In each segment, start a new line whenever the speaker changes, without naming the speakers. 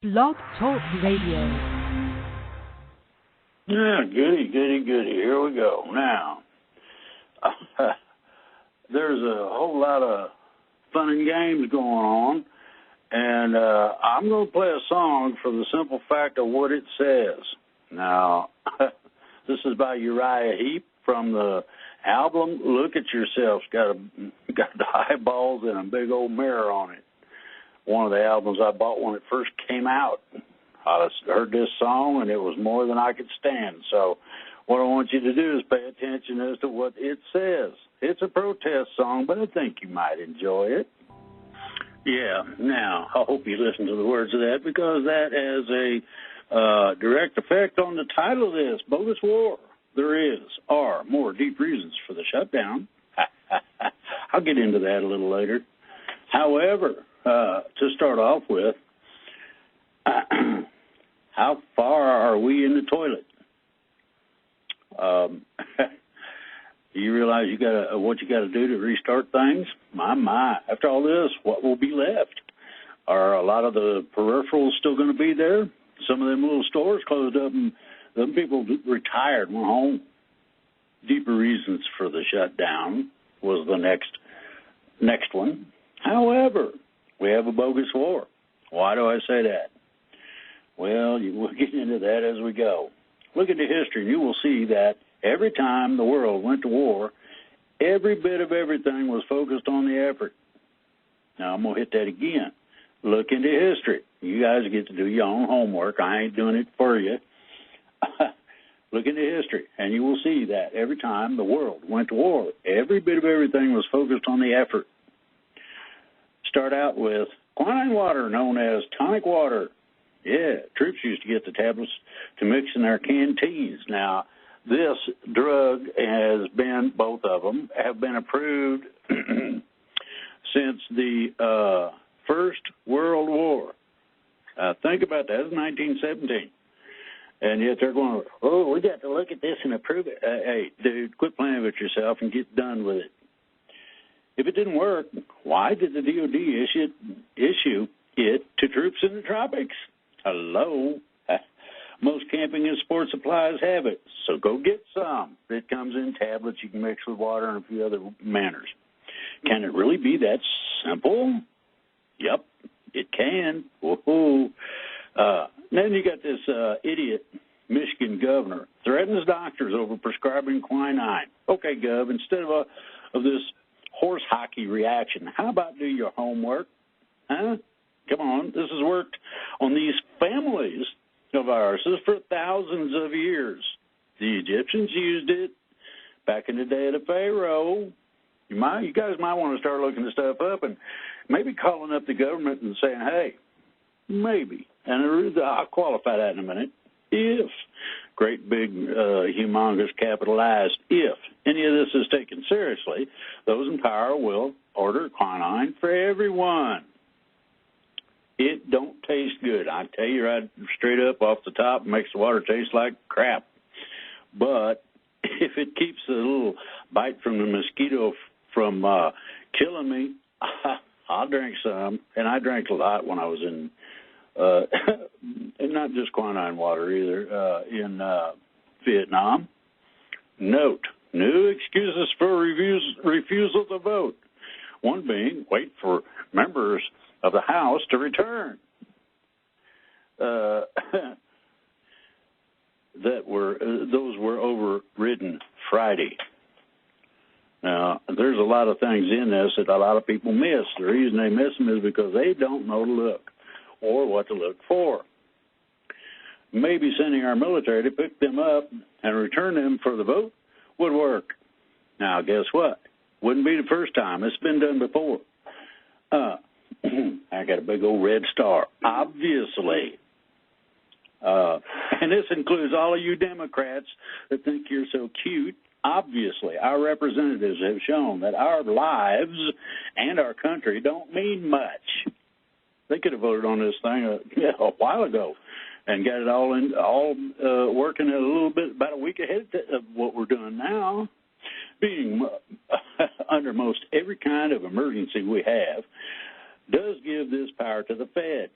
Blog Talk Radio.
Yeah, goody. Here we go. Now, there's a whole lot of fun and games going on, and I'm going to play a song for the simple fact of what it says. Now, this is by Uriah Heep from the album Look at Yourself. It's got the eyeballs and a big old mirror on it. One of the albums I bought when it first came out. I heard this song, and it was more than I could stand. So what I want you to do is pay attention as to what it says. It's a protest song, but I think you might enjoy it. Yeah, now, I hope you listen to the words of that, because that has a direct effect on the title of this, Bogus War. There are more deep reasons for the shutdown. I'll get into that a little later. However, to start off with, how far are we in the toilet? You realize what you got to do to restart things? My. After all this, what will be left? Are a lot of the peripherals still going to be there? Some of them little stores closed up, and some people retired, went home. Deeper reasons for the shutdown was the next one. However, we have a bogus war. Why do I say that? Well, we'll get into that as we go. Look into history, and you will see that every time the world went to war, every bit of everything was focused on the effort. Now, I'm going to hit that again. Look into history. You guys get to do your own homework. I ain't doing it for you. Look into history, and you will see that every time the world went to war, every bit of everything was focused on the effort. Start out with quinine water, known as tonic water. Yeah, troops used to get the tablets to mix in their canteens. Now, this drug both of them have been approved since the First World War. Think about that. It's 1917. And yet they're going, we got to look at this and approve it. Hey, dude, quit playing with yourself and get done with it. If it didn't work, why did the DOD issue it to troops in the tropics? Hello? Most camping and sports supplies have it, so go get some. It comes in tablets you can mix with water and a few other manners. Can it really be that simple? Yep, it can. Woohoo. Then you got this idiot Michigan governor threatens doctors over prescribing quinine. Okay, Gov, instead of this horse hockey reaction, how about do your homework? Huh? Come on, this has worked on these families of ours for thousands of years. The Egyptians used it back in the day of the Pharaoh. You guys might want to start looking this stuff up and maybe calling up the government and saying, hey, maybe, and I'll qualify that in a minute, if, great big, humongous capitalized, if any of this is taken seriously, those in power will order quinine for everyone. It don't taste good. I tell you right straight up off the top, it makes the water taste like crap. But if it keeps a little bite from the mosquito from killing me, I'll drink some. And I drank a lot when I was in, and not just quinine water either, in Vietnam. Note, new excuses for refusal to vote. One being, wait for members of the House to return. Those were overridden Friday. Now, there's a lot of things in this that a lot of people miss. The reason they miss them is because they don't know to look or what to look for. Maybe sending our military to pick them up and return them for the vote would work. Now, guess what? Wouldn't be the first time. It's been done before. I got a big old red star, obviously. And this includes all of you Democrats that think you're so cute. Obviously, our representatives have shown that our lives and our country don't mean much. They could have voted on this thing a while ago and got it all working a little bit, about a week ahead of what we're doing now. Being under most every kind of emergency we have does give this power to the Fed.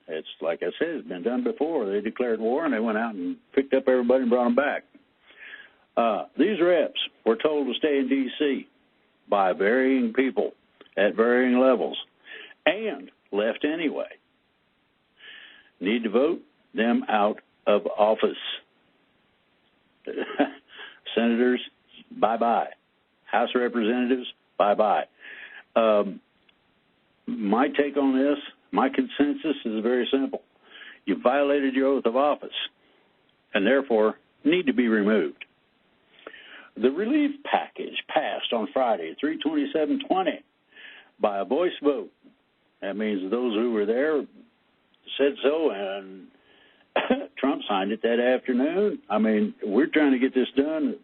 It's like I said, it's been done before. They declared war, and they went out and picked up everybody and brought them back. These reps were told to stay in D.C. by varying people at varying levels and left anyway. Need to vote them out of office. Senators, bye-bye. House of Representatives, bye-bye. My take on this, my consensus is very simple. You violated your oath of office and therefore need to be removed. The relief package passed on Friday, 3/27/20, by a voice vote. That means those who were there said so, and Trump signed it that afternoon. I mean, we're trying to get this done.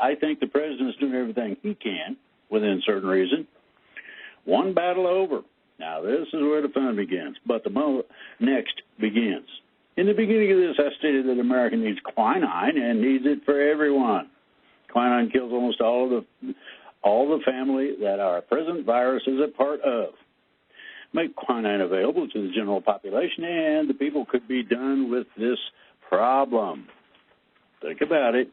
I think the president's doing everything he can within certain reason. One battle over. Now, this is where the fun begins, but the next begins. In the beginning of this, I stated that America needs quinine and needs it for everyone. Quinine kills almost all the family that our present virus is a part of. Make quinine available to the general population, and the people could be done with this problem. Think about it.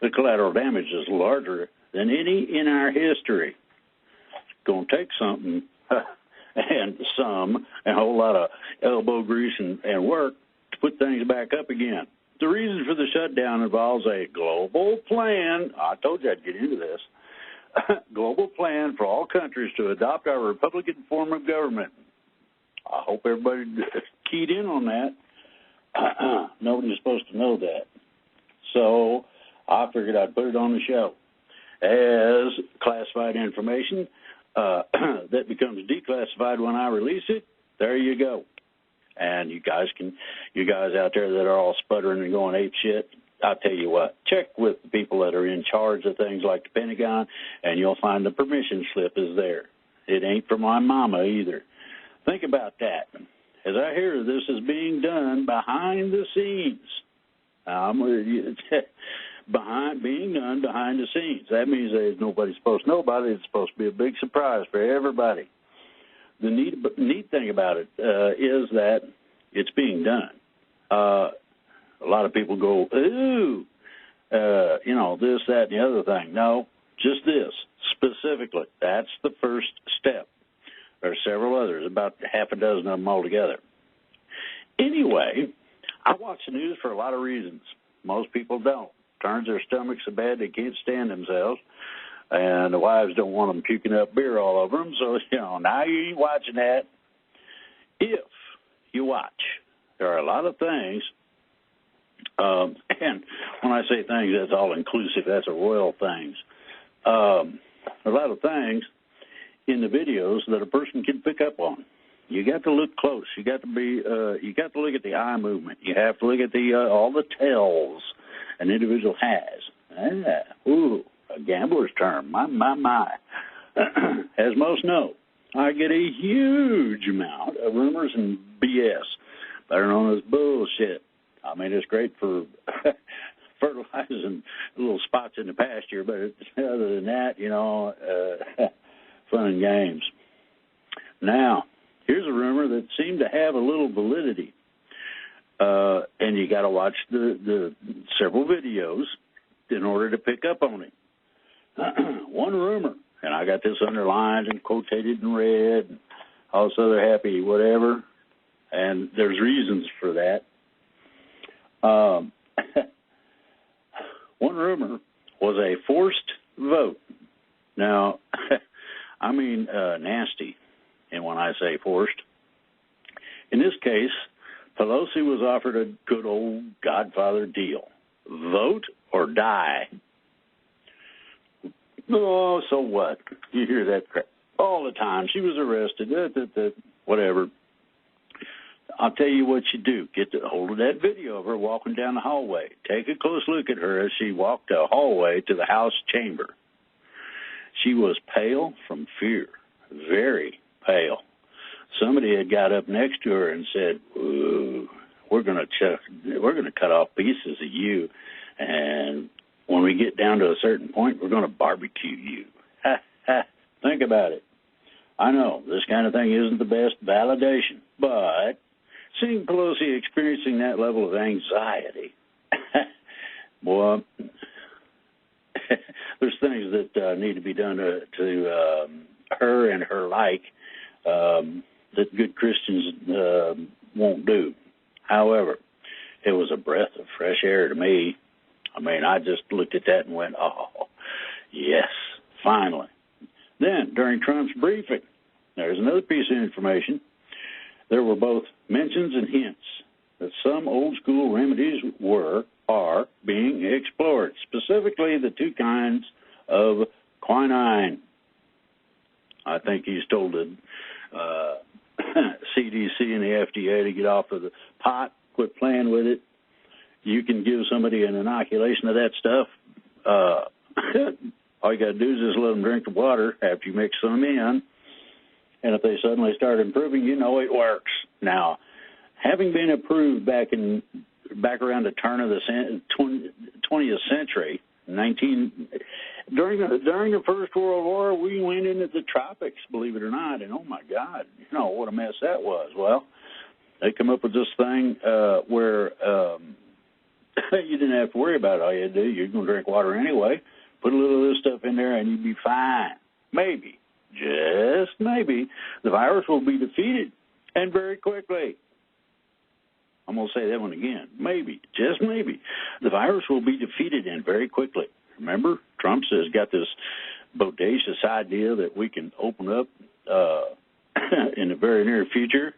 The collateral damage is larger than any in our history. It's going to take something and a whole lot of elbow grease and work to put things back up again. The reason for the shutdown involves a global plan. I told you I'd get into this. Global plan for all countries to adopt our Republican form of government. I hope everybody keyed in on that. Nobody's supposed to know that. So I figured I'd put it on the show as classified information that becomes declassified when I release it. There you go. And you guys out there that are all sputtering and going ape shit, I'll tell you what, check with the people that are in charge of things like the Pentagon, and you'll find the permission slip is there. It ain't for my mama either. Think about that. As I hear this is being done behind the scenes. Being done behind the scenes. That means there's nobody supposed to know about it. It's supposed to be a big surprise for everybody. The neat thing about it is that it's being done. A lot of people go, ooh, this, that, and the other thing. No, just this specifically. That's the first step. There are several others, about half a dozen of them altogether. Anyway, I watch the news for a lot of reasons. Most people don't. Turns their stomachs so bad they can't stand themselves, and the wives don't want them puking up beer all over them. So, now you ain't watching that. If you watch, there are a lot of things, and when I say things, that's all inclusive. That's a royal things. A lot of things in the videos that a person can pick up on. You got to look close. You got to look at the eye movement. You have to look at all the tells an individual has. A gambler's term. My. As most know, I get a huge amount of rumors and BS, better known as bullshit. I mean, it's great for fertilizing little spots in the pasture, but other than that, fun and games. Now, here's a rumor that seemed to have a little validity, and you got to watch the several videos in order to pick up on it. One rumor, and I got this underlined and quoted in red, and all this other happy whatever, and there's reasons for that. One rumor was a forced vote. Now, I mean nasty, and when I say forced, in this case, Pelosi was offered a good old Godfather deal. Vote or die. Oh, so what? You hear that crap all the time. She was arrested, whatever. I'll tell you what you do. Get a hold of that video of her walking down the hallway. Take a close look at her as she walked the hallway to the House chamber. She was pale from fear, very pale. Somebody had got up next to her and said, "Ooh, we're going to cut off pieces of you, and when we get down to a certain point, we're going to barbecue you." Think about it. I know this kind of thing isn't the best validation, but Seeing Pelosi experiencing that level of anxiety, boy, there's things that need to be done to her and her like that good Christians won't do. However, it was a breath of fresh air to me. I mean, I just looked at that and went, oh, yes, finally. Then, during Trump's briefing, there's another piece of information. There were both mentions and hints that some old-school remedies are being explored, specifically the two kinds of quinine. I think he's told the CDC and the FDA to get off of the pot, quit playing with it. You can give somebody an inoculation of that stuff. All you got to do is just let them drink the water after you mix some in. And if they suddenly start improving, you know it works. Now, having been approved back around the turn of the 20th century, during the First World War, we went into the tropics, believe it or not, and oh my God, what a mess that was. Well, they come up with this thing where you didn't have to worry about it. All you had to do, you're going to drink water anyway, put a little of this stuff in there, and you'd be fine. Maybe, just maybe, the virus will be defeated, and very quickly. I'm going to say that one again. Maybe, just maybe, the virus will be defeated and very quickly. Remember, Trump has got this bodacious idea that we can open up in the very near future,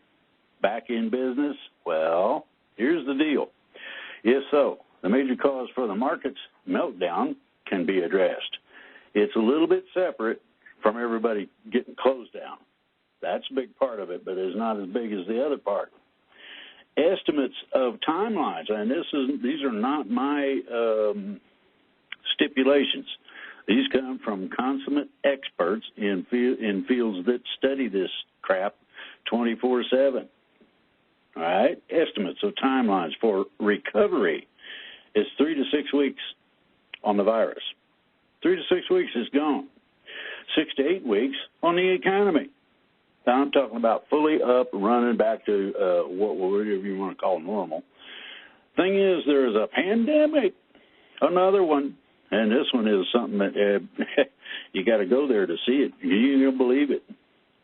back in business. Well, here's the deal. If so, the major cause for the market's meltdown can be addressed. It's a little bit separate from everybody getting closed down. That's a big part of it, but it's not as big as the other part. Estimates of timelines, and these are not my stipulations. These come from consummate experts in fields that study this crap 24/7. All right? Estimates of timelines for recovery is 3 to 6 weeks on the virus. 3 to 6 weeks is gone. 6 to 8 weeks on the economy. Now, I'm talking about fully up and running back to whatever you want to call normal. Thing is, there is a pandemic, another one, and this one is something that you got to go there to see it. You don't believe it.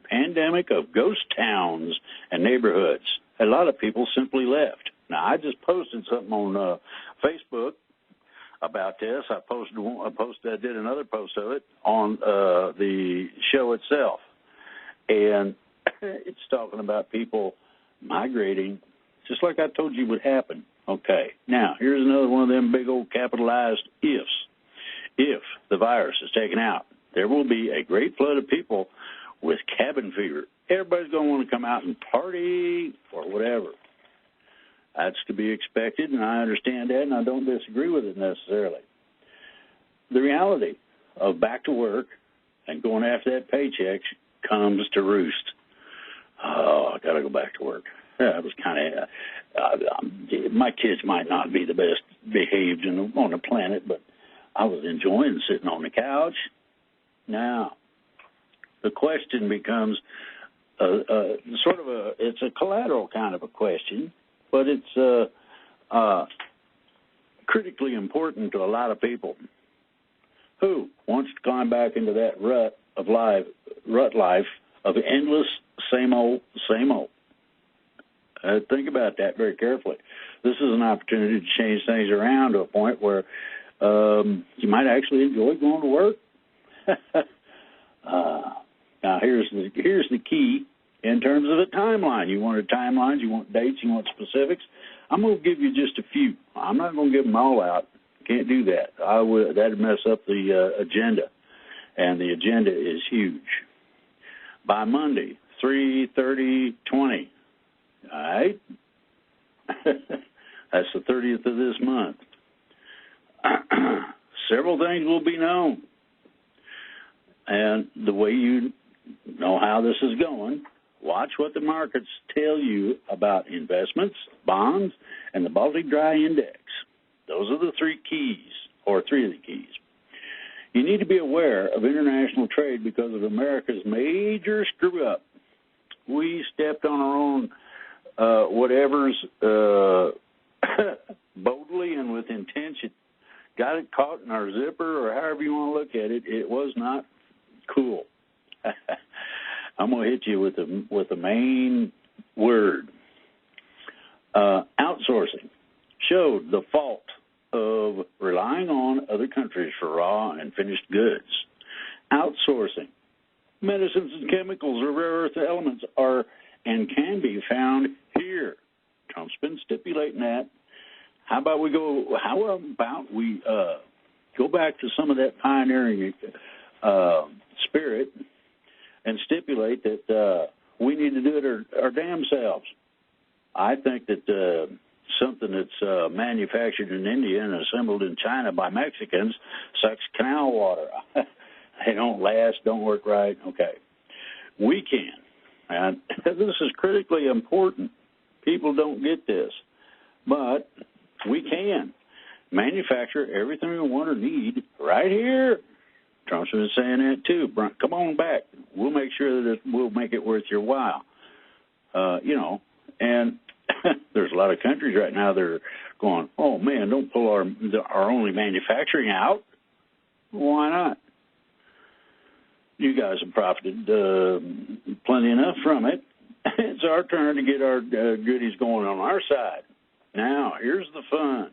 Pandemic of ghost towns and neighborhoods. A lot of people simply left. Now, I just posted something on Facebook about this. I did another post of it on the show itself. And it's talking about people migrating, just like I told you would happen. Okay, now, here's another one of them big old capitalized ifs. If the virus is taken out, there will be a great flood of people with cabin fever. Everybody's going to want to come out and party or whatever. That's to be expected, and I understand that, and I don't disagree with it necessarily. The reality of back to work and going after that paycheck comes to roost. Oh, I got to go back to work. That was kind of, my kids might not be the best behaved on the planet, but I was enjoying sitting on the couch. Now, the question becomes it's a collateral kind of a question, but it's critically important to a lot of people. Who wants to climb back into that rut life of endless same old, same old? Think about that very carefully. This is an opportunity to change things around to a point where you might actually enjoy going to work. Now, here's the key in terms of the timeline. You want timelines, you want dates, you want specifics. I'm going to give you just a few. I'm not going to give them all out. Can't do that. That'd mess up the agenda, and the agenda is huge. By Monday, 3/30/20. All right? That's the 30th of this month. Several things will be known. And the way you know how this is going, watch what the markets tell you about investments, bonds, and the Baltic Dry Index. Those are the three of the keys. You need to be aware of international trade because of America's major screw-up. We stepped on our own whatever's boldly and with intention got it caught in our zipper, or however you want to look at it, it was not cool. I'm going to hit you with the main word. Outsourcing showed the fault of relying on other countries for raw and finished goods. Outsourcing. Medicines and chemicals or rare earth elements are and can be found here. Trump's been stipulating that. How about we go back to some of that pioneering spirit and stipulate that we need to do it our damn selves. I think that something that's manufactured in India and assembled in China by Mexicans sucks canal water. They don't last, don't work right. Okay. We can. And this is critically important. People don't get this. But we can manufacture everything we want or need right here. Trump's been saying that too. Come on back. We'll make sure that we'll make it worth your while. And there's a lot of countries right now that are going, oh, man, don't pull our only manufacturing out. Why not? You guys have profited plenty enough from it. It's our turn to get our goodies going on our side. Now, here's the fun.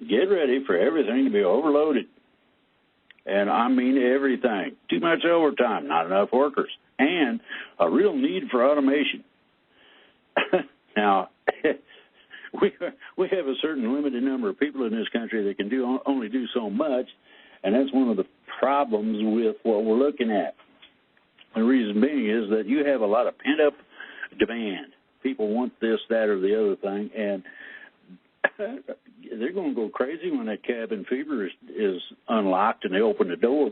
Get ready for everything to be overloaded. And I mean everything. Too much overtime, not enough workers, and a real need for automation. Now, we have a certain limited number of people in this country that can only do so much, and that's one of the problems with what we're looking at. The reason being is that you have a lot of pent-up demand. People want this, that, or the other thing, and they're going to go crazy when that cabin fever is unlocked and they open the door.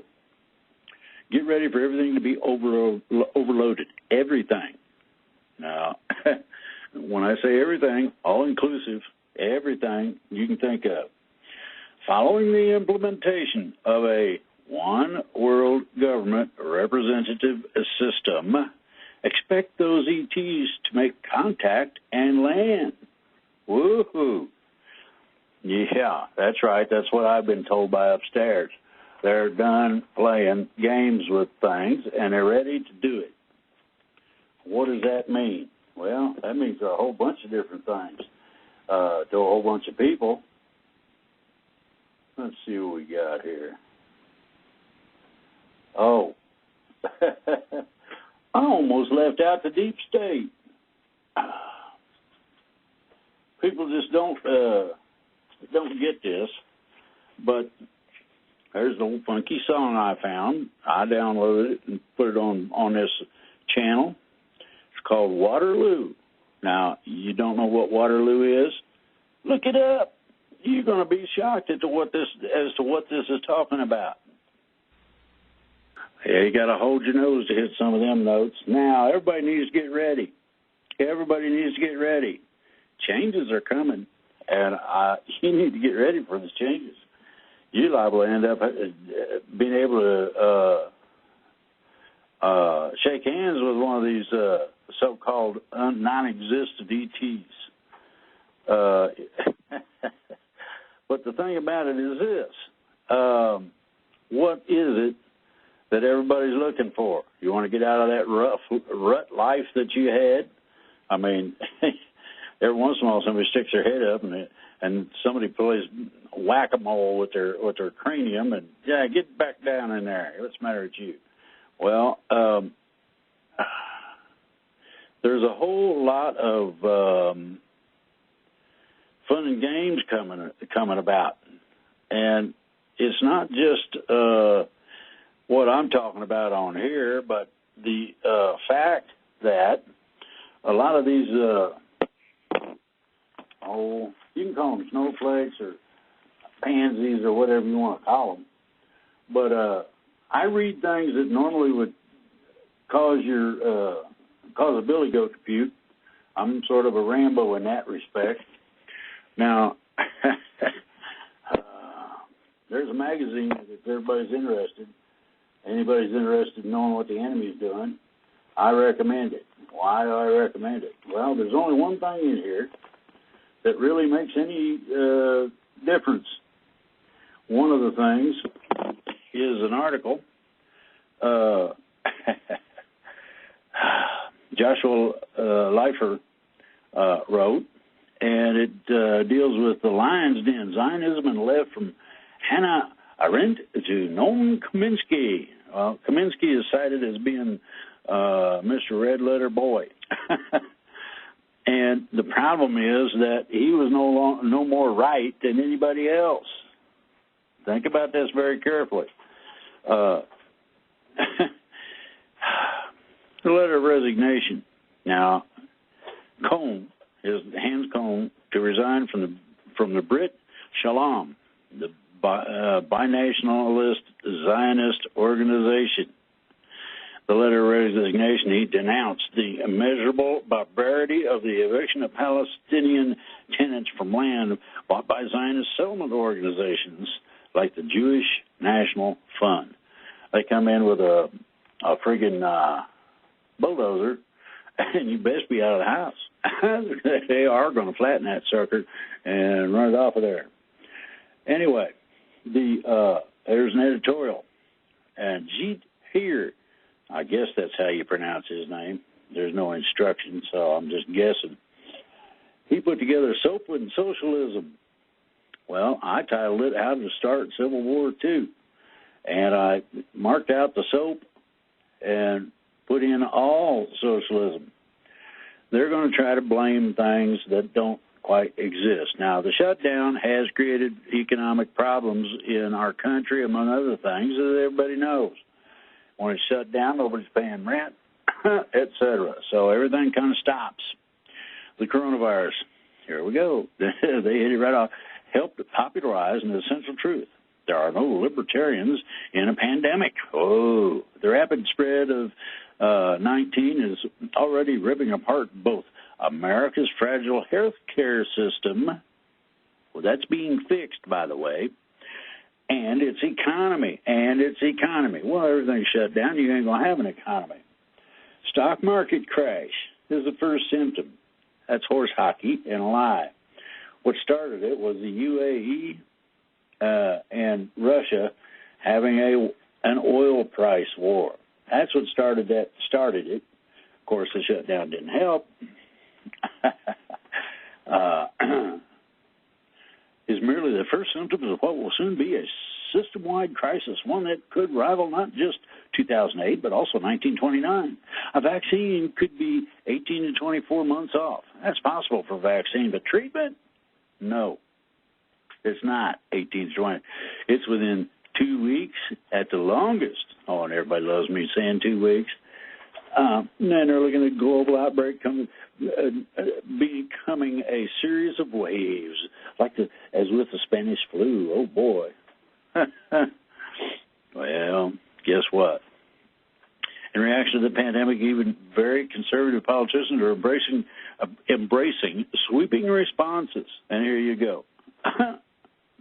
Get ready for everything to be overloaded. Everything. Now, when I say everything, all-inclusive, everything you can think of. Following the implementation of a one-world government representative system, expect those ETs to make contact and land. Woohoo! Yeah, that's right. That's what I've been told by upstairs. They're done playing games with things, and they're ready to do it. What does that mean? Well, that means a whole bunch of different things to a whole bunch of people. Let's see what we got here. Oh, I almost left out the deep state. People just don't get this, but there's an old funky song I found. I downloaded it and put it on this channel. It's called Waterloo. Now, you don't know what Waterloo is? Look it up. You're going to be shocked as to what this is talking about. Yeah, you got to hold your nose to hit some of them notes. Now, everybody needs to get ready. Everybody needs to get ready. Changes are coming, and you need to get ready for the changes. You're liable to end up being able to shake hands with one of these so-called non-existent ETs. But the thing about it is this. What is it that everybody's looking for? You want to get out of that rut life that you had? I mean, every once in a while somebody sticks their head up and somebody plays whack-a-mole with their cranium and, yeah, get back down in there. What's the matter with you? Well, there's a whole lot of fun and games coming about. And it's not just what I'm talking about on here, but the fact that a lot of these, you can call them snowflakes or pansies or whatever you want to call them, but I read things that normally would cause a billy goat to puke. I'm sort of a Rambo in that respect. Now, there's a magazine that if anybody's interested in knowing what the enemy's doing, I recommend it. Why do I recommend it? Well, there's only one thing in here that really makes any difference. One of the things is an article Joshua Leifer wrote, and it deals with the lion's den, Zionism and left, from Hannah Arendt to Noam Chomsky. Well, Chomsky is cited as being Mr. Red Letter Boy. And the problem is that he was no more right than anybody else. Think about this very carefully. The letter of resignation. Now, Hans Kohn, to resign from the Brit Shalom, the binationalist Zionist organization. The letter of resignation, he denounced the immeasurable barbarity of the eviction of Palestinian tenants from land bought by Zionist settlement organizations like the Jewish National Fund. They come in with a friggin' bulldozer, and you best be out of the house. They are going to flatten that sucker and run it off of there. Anyway, there's an editorial, and Jeet here, I guess that's how you pronounce his name. There's no instruction, so I'm just guessing. He put together Soap and Socialism. Well, I titled it How to Start Civil War II. And I marked out the soap and put in all socialism. They're going to try to blame things that don't quite exist. Now, the shutdown has created economic problems in our country, among other things, as everybody knows. When it's shut down, nobody's paying rent, etc. So everything kind of stops. The coronavirus, here we go. They hit it right off. Helped popularize an essential truth. There are no libertarians in a pandemic. Oh, the rapid spread of 19 is already ripping apart both America's fragile health care system, well, that's being fixed, by the way, and its economy. Well, everything's shut down. You ain't going to have an economy. Stock market crash is the first symptom. That's horse hockey and a lie. What started it was the UAE and Russia having an oil price war. That's what started it. Of course, the shutdown didn't help. Is merely the first symptoms of what will soon be a system-wide crisis, one that could rival not just 2008, but also 1929. A vaccine could be 18 to 24 months off. That's possible for a vaccine, but treatment? No, it's not 18 to 20. It's within 2 weeks at the longest. Oh, and everybody loves me saying 2 weeks. And then they're looking at global outbreak becoming a series of waves, as with the Spanish flu. Oh, boy. Well, guess what? In reaction to the pandemic, even very conservative politicians are embracing sweeping responses. And here you go.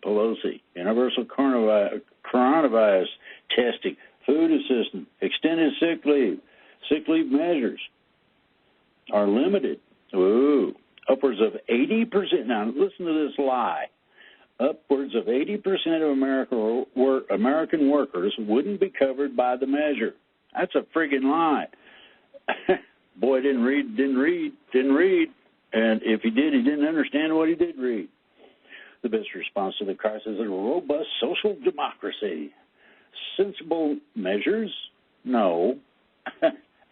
Pelosi, universal coronavirus testing, food assistance, extended sick leave. Sick leave measures are limited. Ooh, upwards of 80%. Now, listen to this lie. Upwards of 80% of American workers wouldn't be covered by the measure. That's a friggin' lie. Boy, didn't read. And if he did, he didn't understand what he did read. The best response to the crisis is a robust social democracy. Sensible measures? No.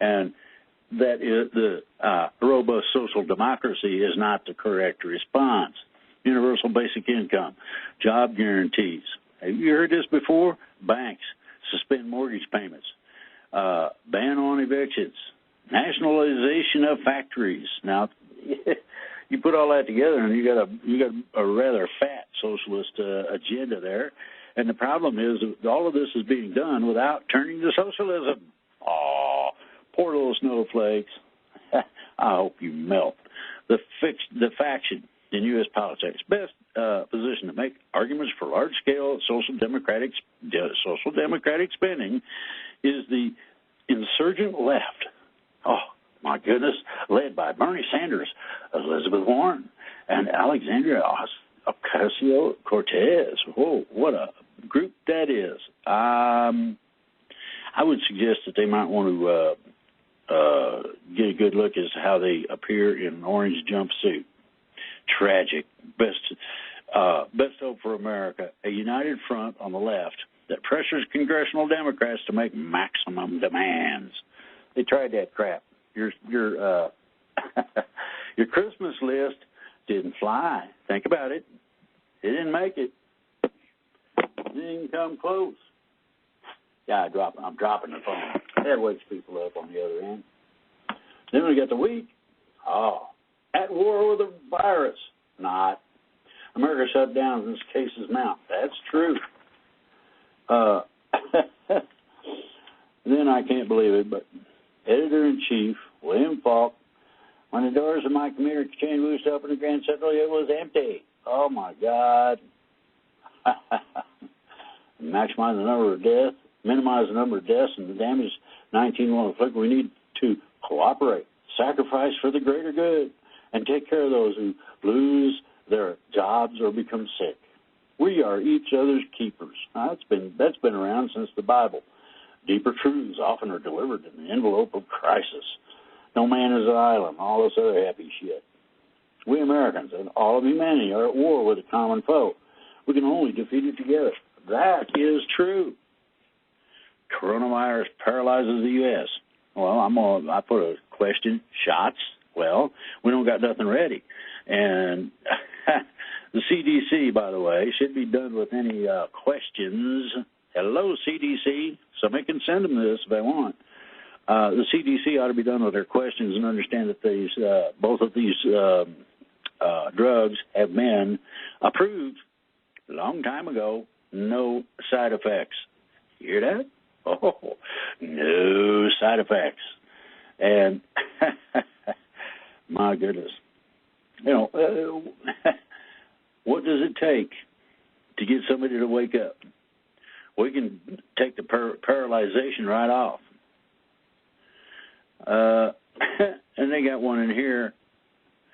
And that is the robust social democracy is not the correct response. Universal basic income, job guarantees. Have you heard this before? Banks suspend mortgage payments, ban on evictions, nationalization of factories. Now, you put all that together, and you got a rather fat socialist agenda there. And the problem is that all of this is being done without turning to socialism. Oh, poor little snowflakes. I hope you melt. The faction in U.S. politics best position to make arguments for large-scale social democratic spending is the insurgent left. Oh, my goodness, led by Bernie Sanders, Elizabeth Warren, and Alexandria Ocasio-Cortez. Whoa, what a group that is. I would suggest that they might want to get a good look as to how they appear in an orange jumpsuit. Tragic. Best hope for America. A united front on the left that pressures congressional Democrats to make maximum demands. They tried that crap. Your your Christmas list didn't fly. Think about it. It didn't make it. It didn't come close. Yeah, I'm dropping the phone. That wakes people up on the other end. Then we got the week. Oh, at war with the virus. Not. America shut down as cases mount. That's true. Then I can't believe it, but Editor-in-Chief William Falk, when the doors of my commuter exchange booth opened in Grand Central, it was empty. Oh, my God. Maximize the number of deaths, minimize the number of deaths and the damage 19 will inflict. We need to cooperate, sacrifice for the greater good, and take care of those who lose their jobs or become sick. We are each other's keepers. That's been around since the Bible. Deeper truths often are delivered in the envelope of crisis. No man is an island, all this other happy shit. We Americans and all of humanity are at war with a common foe. We can only defeat it together. That is true. Coronavirus paralyzes the U.S. Well, I put a question. Shots? Well, we don't got nothing ready. And the CDC, by the way, should be done with any questions. Hello, CDC. Somebody can send them this if they want. The CDC ought to be done with their questions and understand that both of these drugs have been approved a long time ago. No side effects. You hear that? Oh, no side effects. And my goodness. You know, what does it take to get somebody to wake up? We can take the paralyzation right off. And they got one in here.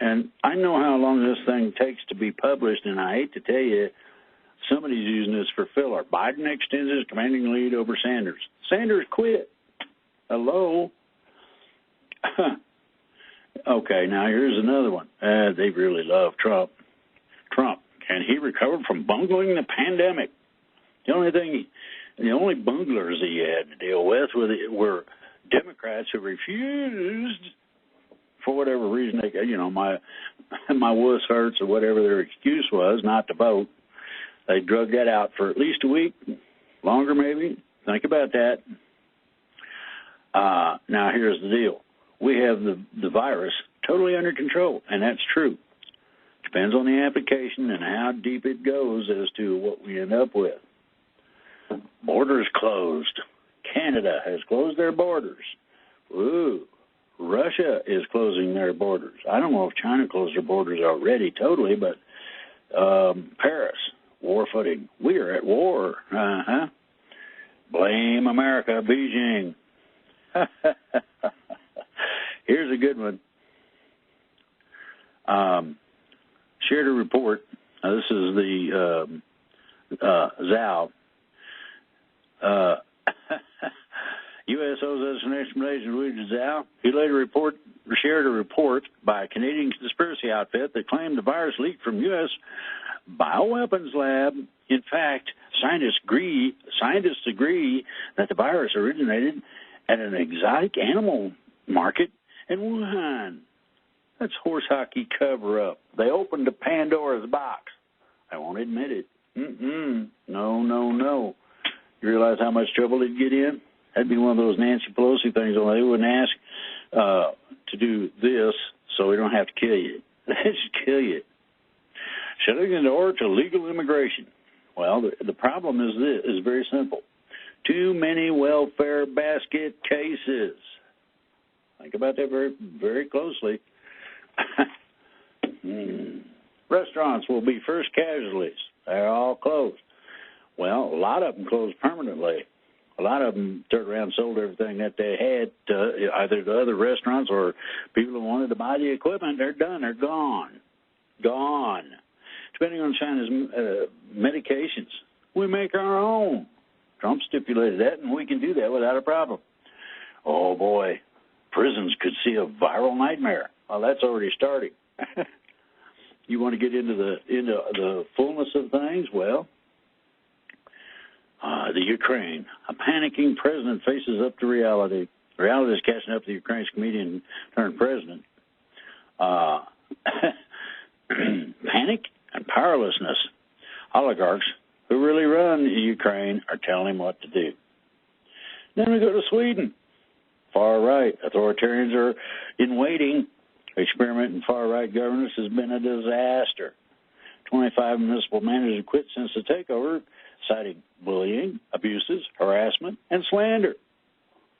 And I know how long this thing takes to be published, and I hate to tell you, somebody's using this for filler. Biden extends his commanding lead over Sanders. Sanders quit. Hello? Okay, now here's another one. They really love Trump. Trump, can he recover from bungling the pandemic? The only bunglers he had to deal with were Democrats who refused, for whatever reason, my wuss hurts or whatever their excuse was, not to vote. They drug that out for at least a week, longer maybe. Think about that. Now here's the deal. We have the virus totally under control, and that's true. Depends on the application and how deep it goes as to what we end up with. Borders closed. Canada has closed their borders. Ooh, Russia is closing their borders. I don't know if China closed their borders already totally, but Paris, war footing. We are at war. Blame America, Beijing. Here's a good one. Shared a report. This is the Zhao. U.S. owes us an explanation to Zhao. He later shared a report by a Canadian conspiracy outfit that claimed the virus leaked from U.S. bioweapons lab. In fact, scientists agree that the virus originated at an exotic animal market in Wuhan. That's horse hockey cover-up. They opened the Pandora's box. I won't admit it. No. You realize how much trouble they'd get in? That'd be one of those Nancy Pelosi things, only they wouldn't ask to do this so we don't have to kill you. They just kill you. Shutting the door to legal immigration. Well, the problem is very simple. Too many welfare basket cases. Think about that very, very closely. Restaurants will be first casualties. They're all closed. Well, a lot of them closed permanently. A lot of them turned around and sold everything that they had to either to other restaurants or people who wanted to buy the equipment. They're done. They're gone. Gone. Depending on China's medications, we make our own. Trump stipulated that, and we can do that without a problem. Oh, boy. Prisons could see a viral nightmare. Well, that's already starting. You want to get into the fullness of things? Well, the Ukraine. A panicking president faces up to reality. Reality is catching up to the Ukraine's comedian turned president. Panic and powerlessness. Oligarchs who really run Ukraine are telling him what to do. Then we go to Sweden. Far right. Authoritarians are in waiting. Experiment in far right governance has been a disaster. 25 municipal managers quit since the takeover, citing bullying, abuses, harassment, and slander.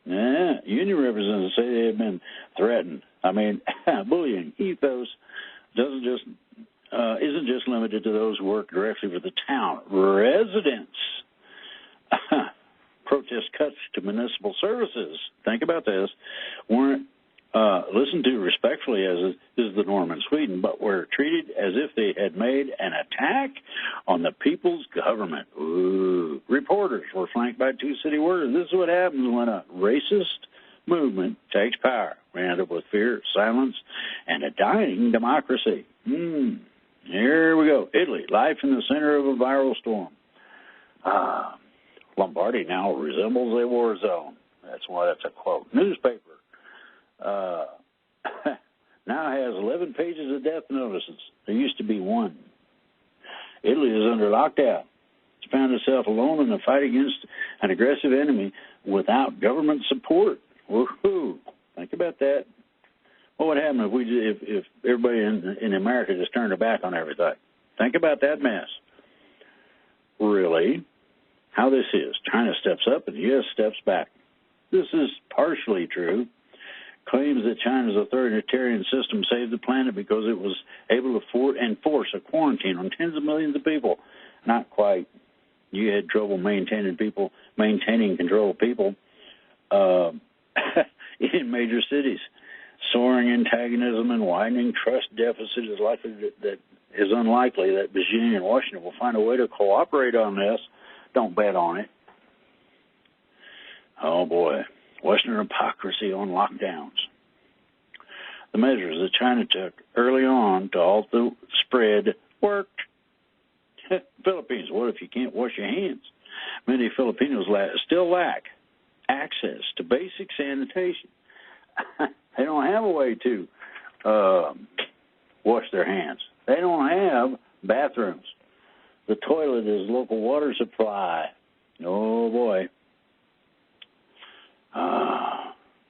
Union representatives say they have been threatened. I mean, bullying ethos isn't just limited to those who work directly for the town. Residents protest cuts to municipal services. Think about this. Weren't listened to respectfully, as is the norm in Sweden, but were treated as if they had made an attack on the people's government. Ooh. Reporters were flanked by two city workers. This is what happens when a racist movement takes power. We end up with fear, silence, and a dying democracy. Here we go. Italy, life in the center of a viral storm. Lombardy now resembles a war zone. That's a quote. Newspaper now has 11 pages of death notices. There used to be one. Italy is under lockdown. It's found itself alone in the fight against an aggressive enemy without government support. Woohoo! Think about that. What would happen if everybody in America just turned their back on everything? Think about that mess. Really? How this is. China steps up and the U.S. steps back. This is partially true. Claims that China's authoritarian system saved the planet because it was able to enforce a quarantine on tens of millions of people. Not quite. You had trouble maintaining control of people in major cities. Soaring antagonism and widening trust deficit is unlikely that Beijing and Washington will find a way to cooperate on this. Don't bet on it. Oh, boy. Western hypocrisy on lockdowns. The measures that China took early on to halt the spread worked. Philippines, what if you can't wash your hands? Many Filipinos still lack access to basic sanitation. They don't have a way to wash their hands. They don't have bathrooms. The toilet is local water supply. Oh, boy.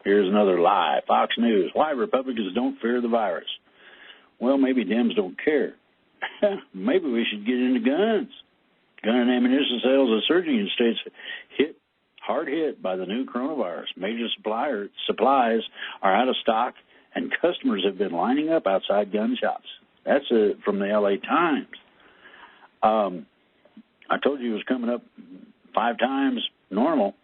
Here's another lie. Fox News. Why Republicans don't fear the virus. Well, maybe Dems don't care. Maybe we should get into guns. Gun and ammunition sales are surging in states hard hit by the new coronavirus. Major supplies are out of stock, and customers have been lining up outside gun shops. That's from the LA Times. I told you it was coming up 5 times normal.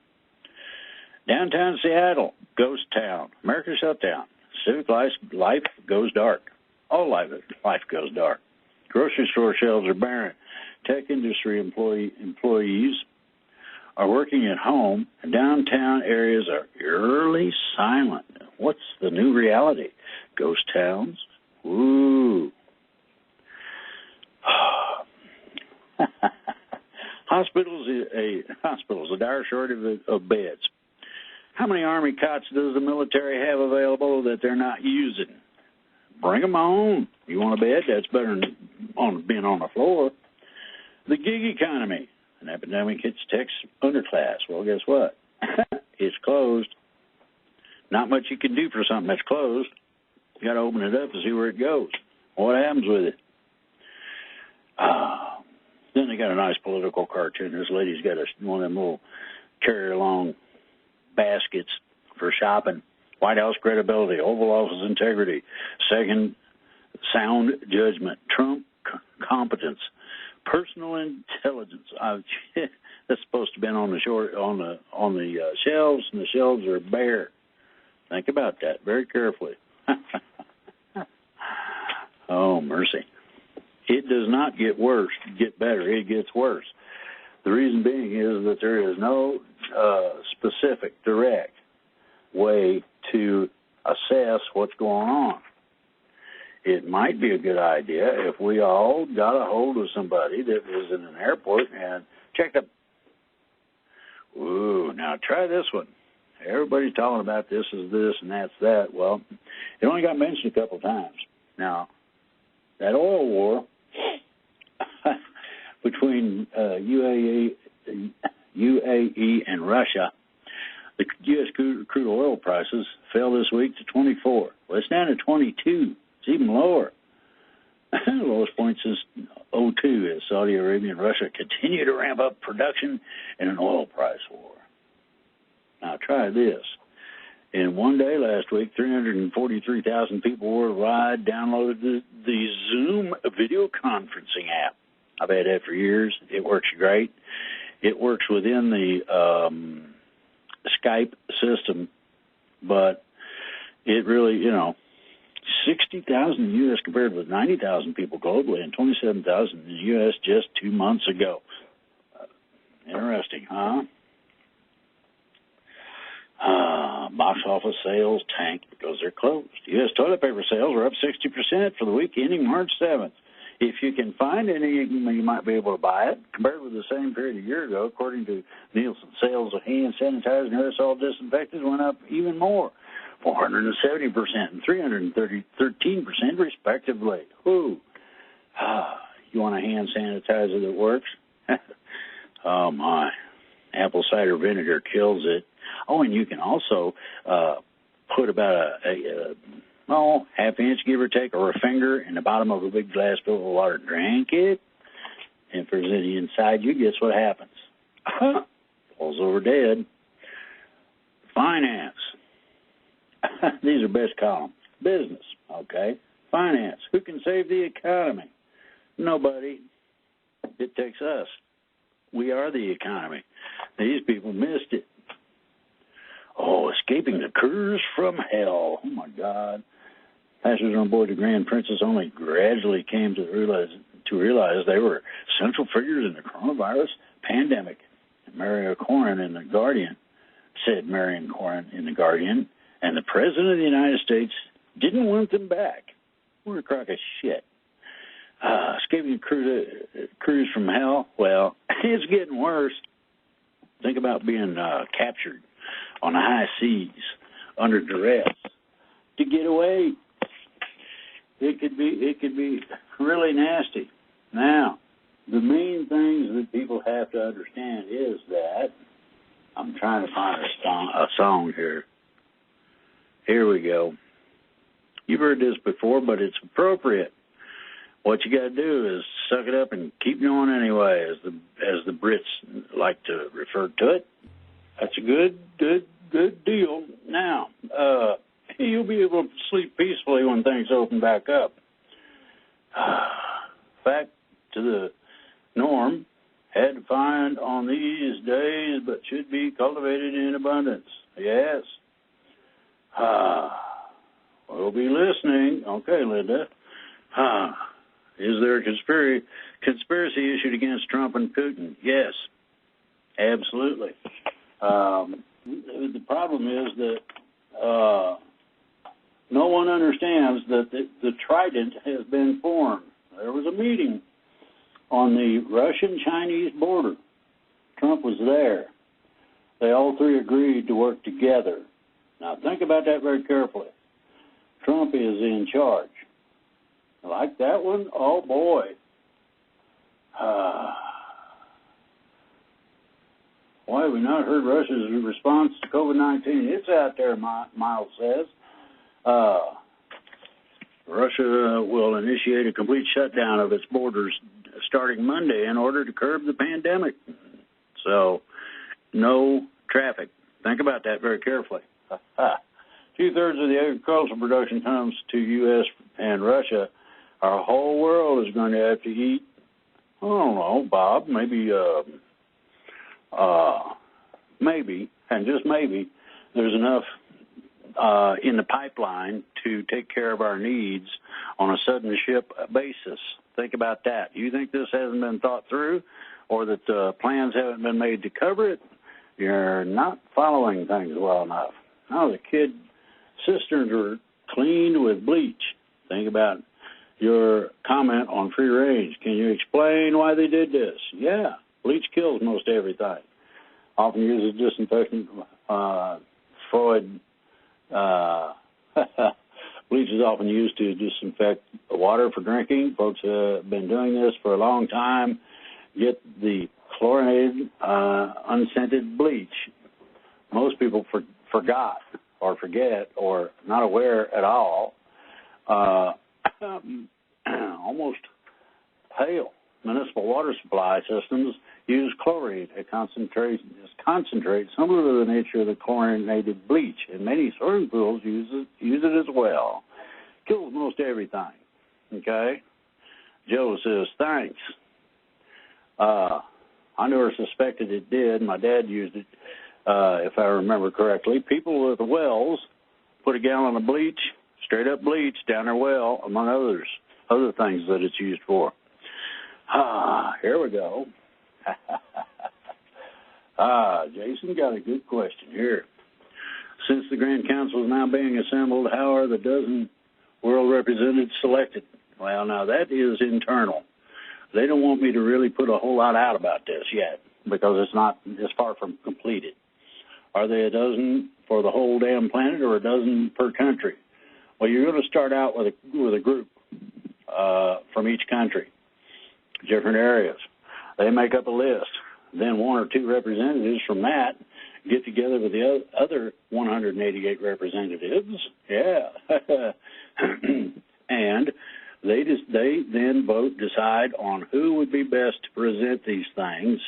Downtown Seattle, ghost town. America shut down. Civic life goes dark. All life goes dark. Grocery store shelves are barren. Tech industry employees are working at home, and downtown areas are eerily silent. What's the new reality? Ghost towns? Ooh. Hospitals, a dire shortage of beds. How many Army cots does the military have available that they're not using? Bring them on. You want a bed? That's better than being on the floor. The gig economy. An epidemic hits tech's underclass. Well, guess what? It's closed. Not much you can do for something that's closed. You got to open it up to see where it goes. What happens with it? Then they got a nice political cartoon. This lady's got one of them little carry-along baskets for shopping. White House credibility, Oval Office integrity, second sound judgment, Trump competence, personal intelligence. that's supposed to be on the shelves, and the shelves are bare. Think about that very carefully. Oh, mercy. It does not get better. It gets worse. The reason being is that there is no specific, direct way to assess what's going on. It might be a good idea if we all got a hold of somebody that was in an airport and checked up. Ooh, now try this one. Everybody's talking about this is this and that's that. Well, it only got mentioned a couple of times. Now, that oil war between UAE and Russia, the U.S. crude oil prices fell this week to 24. Well, it's down to 22. It's even lower. The lowest point since 2002 as Saudi Arabia and Russia continue to ramp up production in an oil price war. Now, try this. In one day last week, 343,000 people worldwide downloaded the Zoom video conferencing app. I've had that for years. It works great. It works within the Skype system, but it really, 60,000 in the U.S. compared with 90,000 people globally and 27,000 in the U.S. just 2 months ago. Interesting, huh? Box office sales tanked because they're closed. U.S. toilet paper sales were up 60% for the week ending March 7th. If you can find any, you might be able to buy it. Compared with the same period a year ago, according to Nielsen, sales of hand sanitizer and aerosol disinfectants went up even more, 470% and 313% respectively. Ooh. You want a hand sanitizer that works? Oh, my. Apple cider vinegar kills it. Oh, and you can also put about a half-inch, give or take, or a finger in the bottom of a big glass filled with water. Drink it, and if there's any inside you, guess what happens? Falls over dead. Finance. These are best columns. Business, okay? Finance. Who can save the economy? Nobody. It takes us. We are the economy. These people missed it. Oh, escaping the curse from hell. Oh, my God. Passengers on board the Grand Princess only gradually came to realize they were central figures in the coronavirus pandemic. Marion Corin in The Guardian, said Marion Corin in The Guardian, and the President of the United States didn't want them back. What a crock of shit. Escaping a cruise from hell? Well, it's getting worse. Think about being captured on the high seas under duress to get away. It could be really nasty. Now, the main things that people have to understand is that I'm trying to find a song here. Here we go. You've heard this before, but it's appropriate. What you got to do is suck it up and keep going anyway, as the Brits like to refer to it. That's a good deal. Now, you'll be able to sleep peacefully when things open back up. Back to the norm, had to find on these days, but should be cultivated in abundance. Yes. We'll be listening. Okay, Linda. Is there a conspiracy issued against Trump and Putin? Yes, absolutely. The problem is that no one understands that the trident has been formed. There was a meeting on the Russian-Chinese border. Trump was there. They all three agreed to work together. Now, think about that very carefully. Trump is in charge. Like that one? Oh, boy. Why have we not heard Russia's response to COVID-19? It's out there, Miles says. Russia will initiate a complete shutdown of its borders starting Monday in order to curb the pandemic. So, no traffic. Think about that very carefully. 2/3 of the agricultural production comes to U.S. and Russia. Our whole world is going to have to eat, I don't know, Bob, maybe maybe, and just maybe, there's enough in the pipeline to take care of our needs on a sudden ship basis. Think about that. You think this hasn't been thought through, or that plans haven't been made to cover it? You're not following things well enough. No, the kid cisterns were cleaned with bleach. Think about your comment on free range. Can you explain why they did this? Yeah, bleach kills most everything. Often used as disinfectant. Freud, bleach is often used to disinfect water for drinking. Folks have been doing this for a long time. Get the chlorinated, unscented bleach. Most people forgot or forget or not aware at all. Almost pale municipal water supply systems use chlorine. It concentrates similar to the nature of the chlorinated bleach, and many swimming pools use it as well. Kills most everything. Okay? Joe says, thanks. I never suspected it did. My dad used it, if I remember correctly. People with wells put a gallon of bleach, straight up bleach, down their well, among other things that it's used for. Here we go. Jason got a good question here. Since the Grand Council is now being assembled, how are the dozen world representatives selected? Well, now that is internal. They don't want me to really put a whole lot out about this yet because it's far from completed. Are they a dozen for the whole damn planet or a dozen per country? Well, you're going to start out with a group from each country, different areas. They make up a list. Then one or two representatives from that get together with the other 188 representatives. Yeah. And they then vote, decide on who would be best to present these things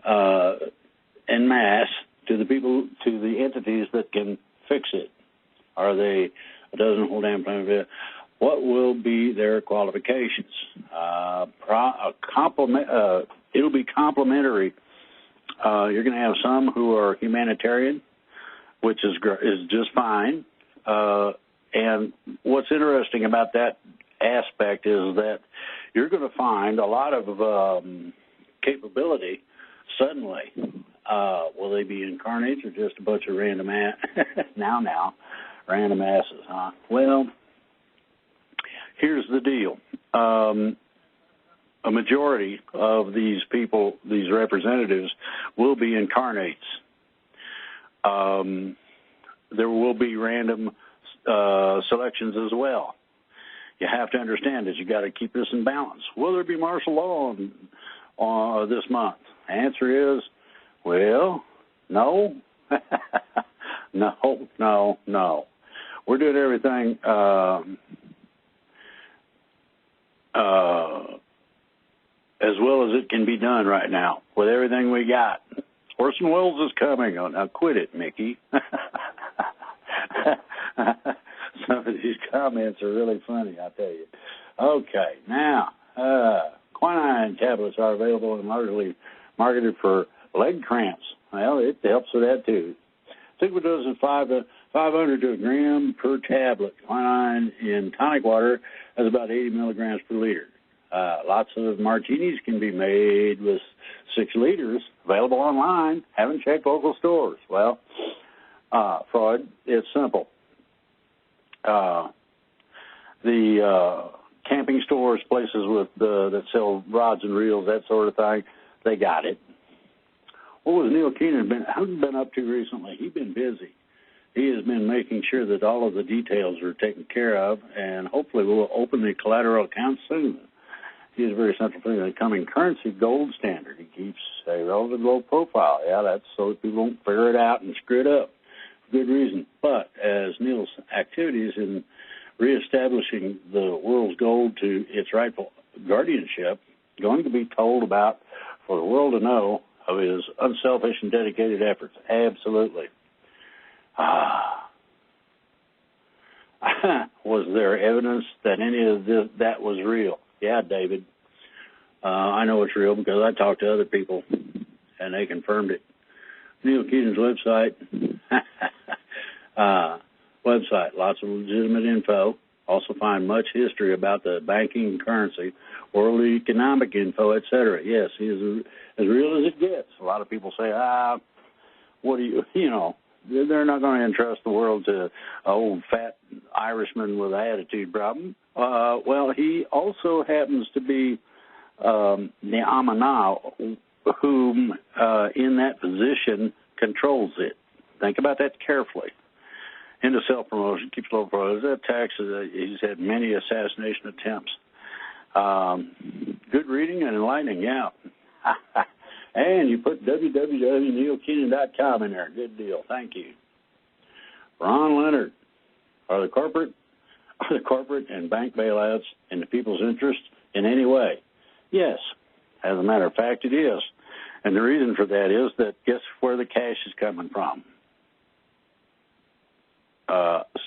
en masse to the people, to the entities that can fix it. Are they a dozen whole damn planet? What will be their qualifications? It'll be complementary. You're going to have some who are humanitarian, which is just fine. And what's interesting about that aspect is that you're going to find a lot of capability suddenly. Will they be incarnates or just a bunch of random random asses, huh? Well, here's the deal. A majority of these people, these representatives, will be incarnates. There will be random selections as well. You have to understand that you got to keep this in balance. Will there be martial law on this month? Answer is, well, no. No. We're doing everything as well as it can be done right now with everything we got. Orson Welles is coming. Oh, now quit it, Mickey. Some of these comments are really funny, I tell you. Okay, now, quinine tablets are available and largely marketed for leg cramps. Well, it helps with that, too. Typical dose is 500 to a gram per tablet. Quinine in tonic water has about 80 milligrams per liter. Lots of martinis can be made with 6 liters. Available online. Haven't checked local stores. Well, Freud, it's simple. The camping stores, places with that sell rods and reels, that sort of thing, they got it. What was Neil Keenan been up to recently? He's been busy. He has been making sure that all of the details are taken care of, and hopefully we'll open the collateral account soon. He is a very central figure in the coming currency gold standard. He keeps a relatively low profile. Yeah, that's so that people won't figure it out and screw it up. Good reason. But as Neil's activities in reestablishing the world's gold to its rightful guardianship going to be told about for the world to know of his unselfish and dedicated efforts? Absolutely. Was there evidence that any of that was real? Yeah, David. I know it's real because I talked to other people and they confirmed it. Neil Keating's website, lots of legitimate info. Also find much history about the banking and currency, world economic info, etc. Yes, he is as real as it gets. A lot of people say, what do you know, they're not going to entrust the world to an old fat Irishman with an attitude problem. Well, he also happens to be the Amana, whom in that position controls it. Think about that carefully. Into self-promotion, keeps low prices. That tax, he's had many assassination attempts. Good reading and enlightening, yeah. And you put www.neilkeating.com in there. Good deal. Thank you. Ron Leonard, are the corporate and bank bailouts in the people's interest in any way? Yes. As a matter of fact, it is. And the reason for that is that guess where the cash is coming from?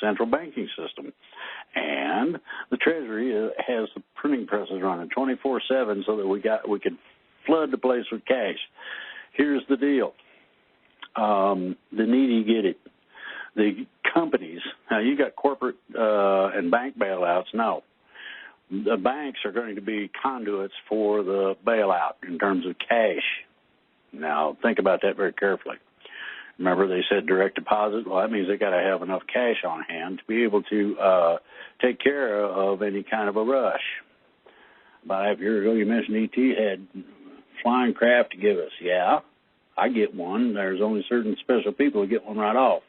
Central banking system. And the Treasury has the printing presses running 24/7 so that we could flood the place with cash. Here's the deal. The needy get it. The companies, now you got corporate and bank bailouts. No. The banks are going to be conduits for the bailout in terms of cash. Now, think about that very carefully. Remember, they said direct deposit? Well, that means they got to have enough cash on hand to be able to take care of any kind of a rush. About half a year ago, you mentioned ET had flying craft to give us. Yeah, I get one. There's only certain special people who get one right off.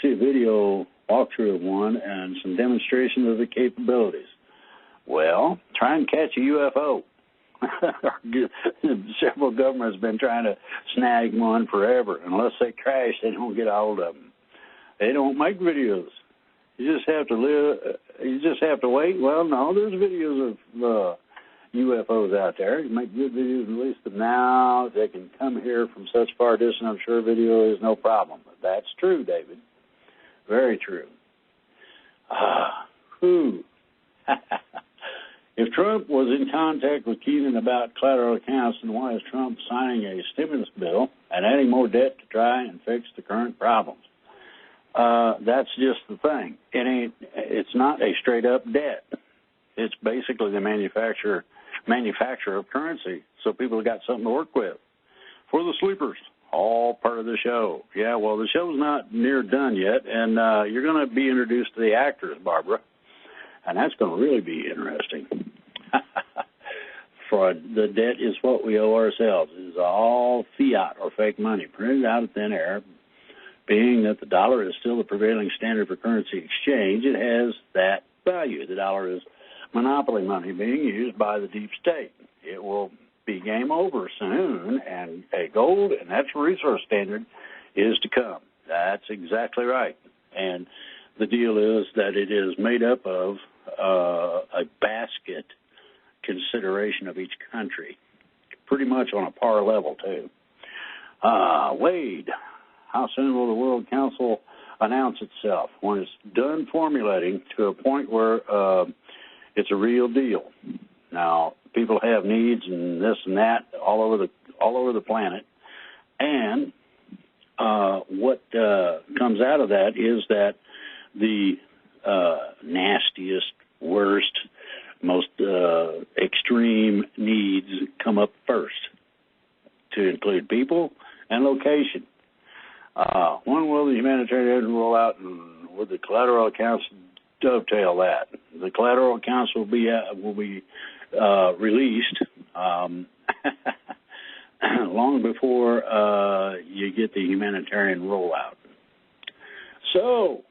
See a video walkthrough of one and some demonstration of the capabilities. Well, try and catch a UFO. Several governments have been trying to snag one forever. Unless they crash, they don't get a hold of them. They don't make videos. You just have to wait. Well, no, there's videos of UFOs out there. You make good videos and release them now. They can come here from such far distance. I'm sure video is no problem. But that's true, David. Very true. If Trump was in contact with Keating about collateral accounts, then why is Trump signing a stimulus bill and adding more debt to try and fix the current problems? That's just the thing. It's not a straight-up debt. It's basically the manufacture of currency, so people have got something to work with. For the sleepers, all part of the show. Yeah, well, the show's not near done yet, and you're going to be introduced to the actors, Barbara. And that's going to really be interesting. For the debt is what we owe ourselves. It is all fiat or fake money, printed out of thin air. Being that the dollar is still the prevailing standard for currency exchange, it has that value. The dollar is monopoly money being used by the deep state. It will be game over soon, and a gold and natural resource standard is to come. That's exactly right. And the deal is that it is made up of a basket consideration of each country, pretty much on a par level, too. Wade, how soon will the World Council announce itself? When it's done formulating to a point where it's a real deal. Now, people have needs and this and that all over the planet, and what comes out of that is that the nastiest, worst, most extreme needs come up first, to include people and location. When will the humanitarian aid roll out, and will the collateral accounts dovetail that? The collateral accounts will be released long before you get the humanitarian rollout. So,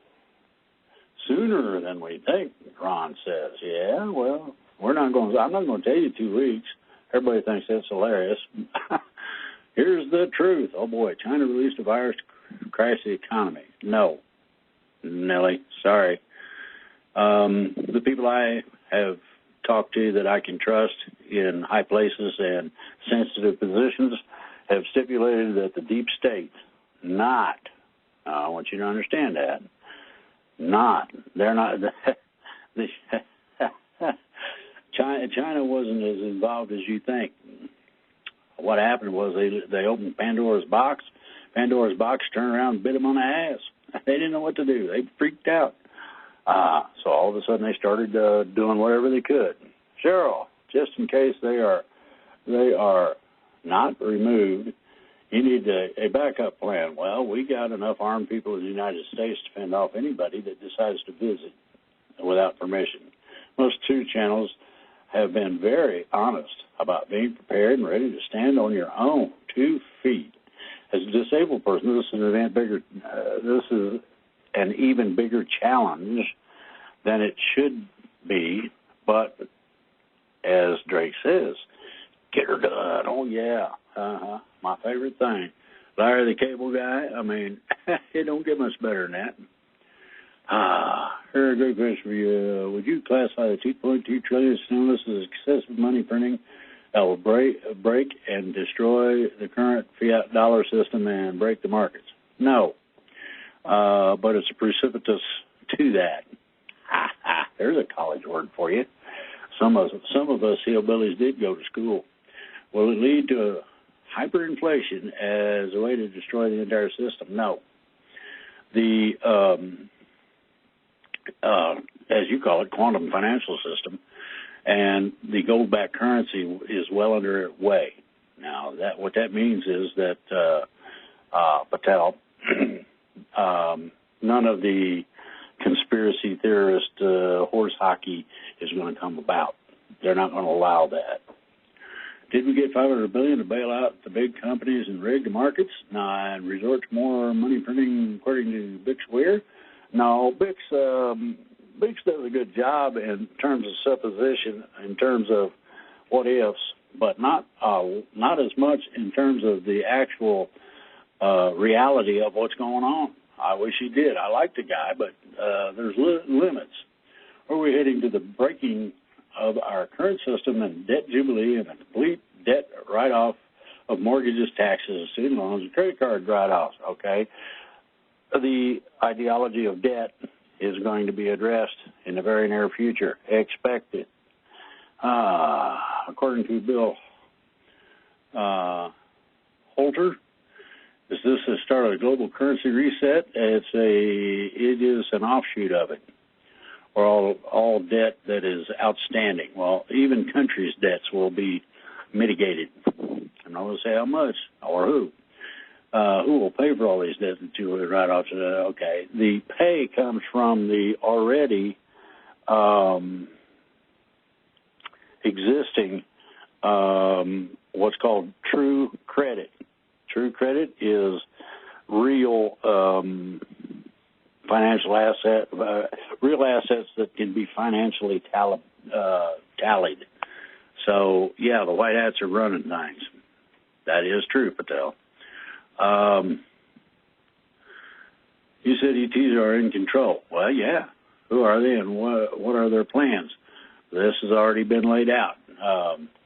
sooner than we think, Ron says. Yeah, well, I'm not going to tell you 2 weeks. Everybody thinks that's hilarious. Here's the truth. Oh, boy, China released a virus to crash the economy. No, Nellie, sorry. The people I have talked to that I can trust in high places and sensitive positions have stipulated that the deep state, I want you to understand that, they're not, China wasn't as involved as you think. what happened was they opened Pandora's box. Pandora's box turned around and bit them on the ass. They didn't know what to do. They freaked out. So all of a sudden they started doing whatever they could. Cheryl, just in case they are not removed, you need a backup plan. Well, we got enough armed people in the United States to fend off anybody that decides to visit without permission. Most two channels have been very honest about being prepared and ready to stand on your own 2 feet. As a disabled person, this is an even bigger challenge than it should be. But as Drake says, get her done. Oh yeah, my favorite thing. Larry the Cable Guy. I mean, it don't get much better than that. Here a good question for you. Would you classify the 2.2 trillion stimulus as excessive money printing that will break and destroy the current fiat dollar system and break the markets? No, but it's a precipitous to that. There's a college word for you. Some of us hillbillies did go to school. Will it lead to hyperinflation as a way to destroy the entire system? No. The as you call it, quantum financial system, and the gold-backed currency is well underway. Now, what that means is that Patel, none of the conspiracy theorist horse hockey is going to come about. They're not going to allow that. Did we get $500 billion to bail out the big companies and rig the markets? No, and resort to more money printing according to Bix Weir? No, Bix does a good job in terms of supposition, in terms of what ifs, but not as much in terms of the actual reality of what's going on. I wish he did. I like the guy, but there's limits. Are we heading to the breaking of our current system and debt jubilee and a complete debt write-off of mortgages, taxes, student loans, and credit card write-offs? Okay. The ideology of debt is going to be addressed in the very near future. Expect it. According to Bill Holter, is this the start of a global currency reset? It is an offshoot of it, or all debt that is outstanding. Well, even countries' debts will be mitigated. I'm not going to say how much or who. Who will pay for all these debts that you would write off? Okay. The pay comes from the already existing what's called true credit. True credit is real financial real assets that can be financially tallied. So, yeah, the white hats are running things. That is true, Patel. You said ETs are in control. Well, yeah. Who are they and what are their plans? This has already been laid out,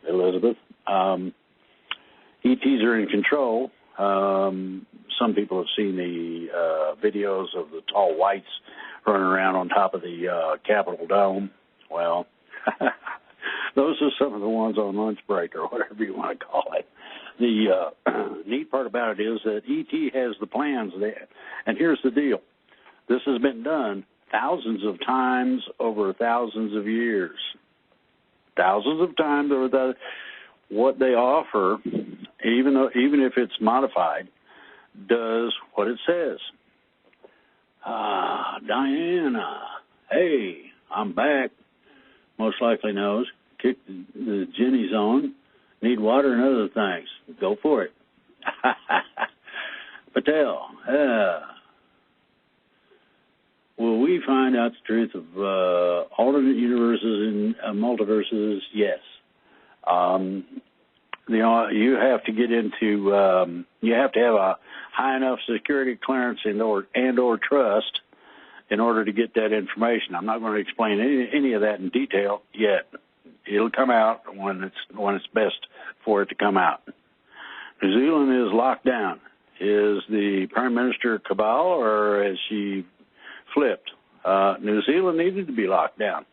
Elizabeth. ETs are in control. Some people have seen the videos of the tall whites running around on top of the Capitol Dome. Well, those are some of the ones on lunch break or whatever you want to call it. The neat part about it is that ET has the plans there. And here's the deal. This has been done thousands of times over thousands of years. Thousands of times over that. What they offer, even if it's modified, does what it says. Diana, hey, I'm back. Most likely knows. Kick the Jenny's on. Need water and other things. Go for it. Patel, will we find out the truth of alternate universes and multiverses? Yes. You have to get into, you have to have a high enough security clearance and or trust in order to get that information. I'm not going to explain any of that in detail yet. It'll come out when it's best for it to come out. New Zealand is locked down. Is the Prime Minister cabal or has she flipped? New Zealand needed to be locked down.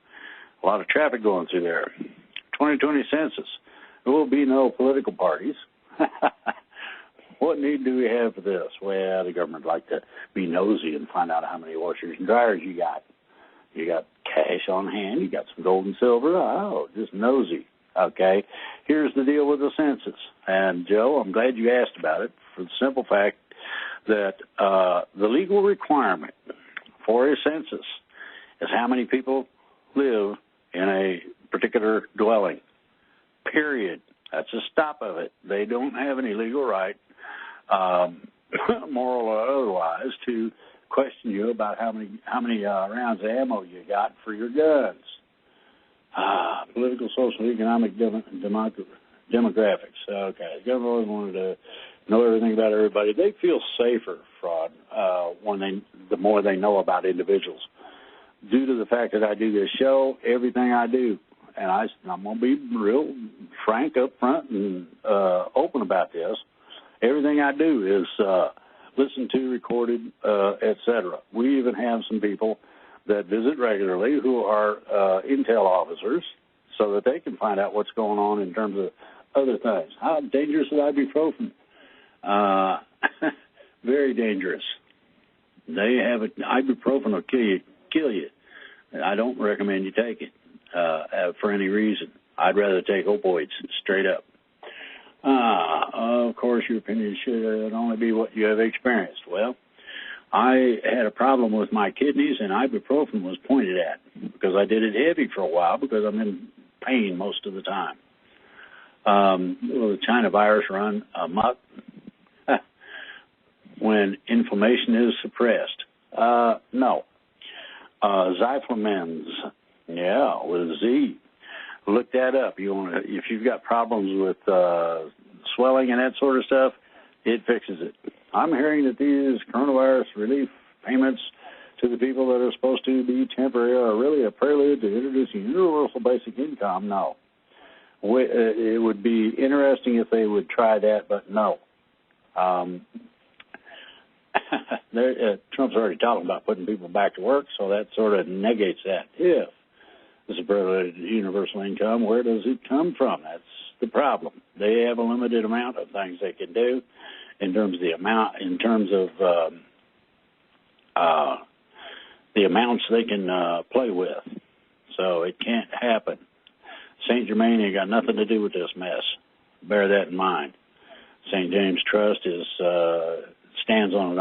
A lot of traffic going through there. 2020 census. There will be no political parties. What need do we have for this? Well, the government would like to be nosy and find out how many washers and dryers you got. You got cash on hand. You got some gold and silver. Oh, just nosy. Okay. Here's the deal with the census. And, Joe, I'm glad you asked about it for the simple fact that the legal requirement for a census is how many people live in a particular dwelling, period. That's the stop of it. They don't have any legal right, moral or otherwise, to question you about how many rounds of ammo you got for your guns. Political, social, economic, demographics. Okay, the government always wanted to know everything about everybody. They feel safer, fraud, the more they know about individuals. Due to the fact that I do this show, everything I do, and I'm going to be real frank up front and open about this, everything I do is listened to, recorded, etc. We even have some people that visit regularly who are intel officers so that they can find out what's going on in terms of other things. How dangerous is ibuprofen? Very dangerous. They have ibuprofen will kill you. I don't recommend you take it for any reason. I'd rather take opioids straight up. Of course, your opinion should only be what you have experienced. Well, I had a problem with my kidneys, and ibuprofen was pointed at because I did it heavy for a while because I'm in pain most of the time. Will the China virus run amok when inflammation is suppressed? No. Zyflamens, with a Z. Look that up. If you've got problems with swelling and that sort of stuff, it fixes it. I'm hearing that these coronavirus relief payments to the people that are supposed to be temporary are really a prelude to introducing universal basic income. No. It would be interesting if they would try that, but no. Trump's already talking about putting people back to work, so that sort of negates that. If this is a prelude to universal income, where does it come from? That's the problem. They have a limited amount of things they can do in terms of the amounts they can play with. So it can't happen. St. Germain ain't got nothing to do with this mess. Bear that in mind. St. James Trust stands on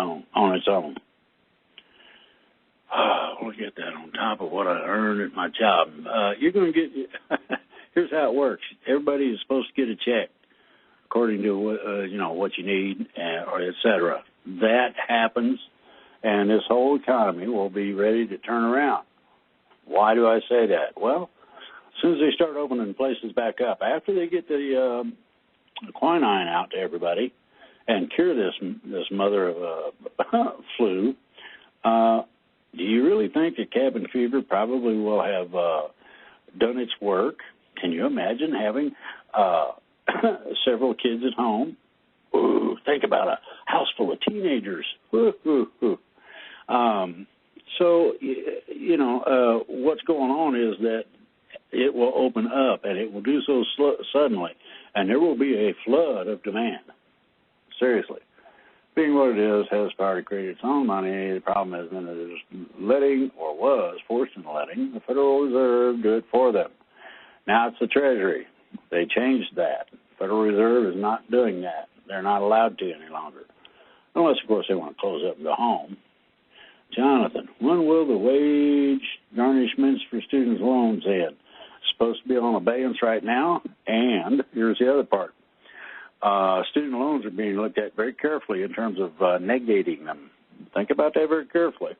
its own. We'll get that on top of what I earned at my job. You're going to get. Here's how it works. Everybody is supposed to get a check according to what you need, or et cetera. That happens, and this whole economy will be ready to turn around. Why do I say that? Well, as soon as they start opening places back up, after they get the quinine out to everybody and cure this mother of a flu, do you really think that cabin fever probably will have done its work? Can you imagine having several kids at home? Ooh, think about a house full of teenagers. So, what's going on is that it will open up, and it will do so suddenly, and there will be a flood of demand. Seriously. Being what it is, has power to create its own money. The problem has been that it is letting, or was forced into letting, the Federal Reserve do it for them. Now it's the Treasury. They changed that. The Federal Reserve is not doing that. They're not allowed to any longer. Unless, of course, they want to close up and go home. Jonathan, when will the wage garnishments for students' loans end? Supposed to be on abeyance right now, and here's the other part. Student loans are being looked at very carefully in terms of negating them. Think about that very carefully.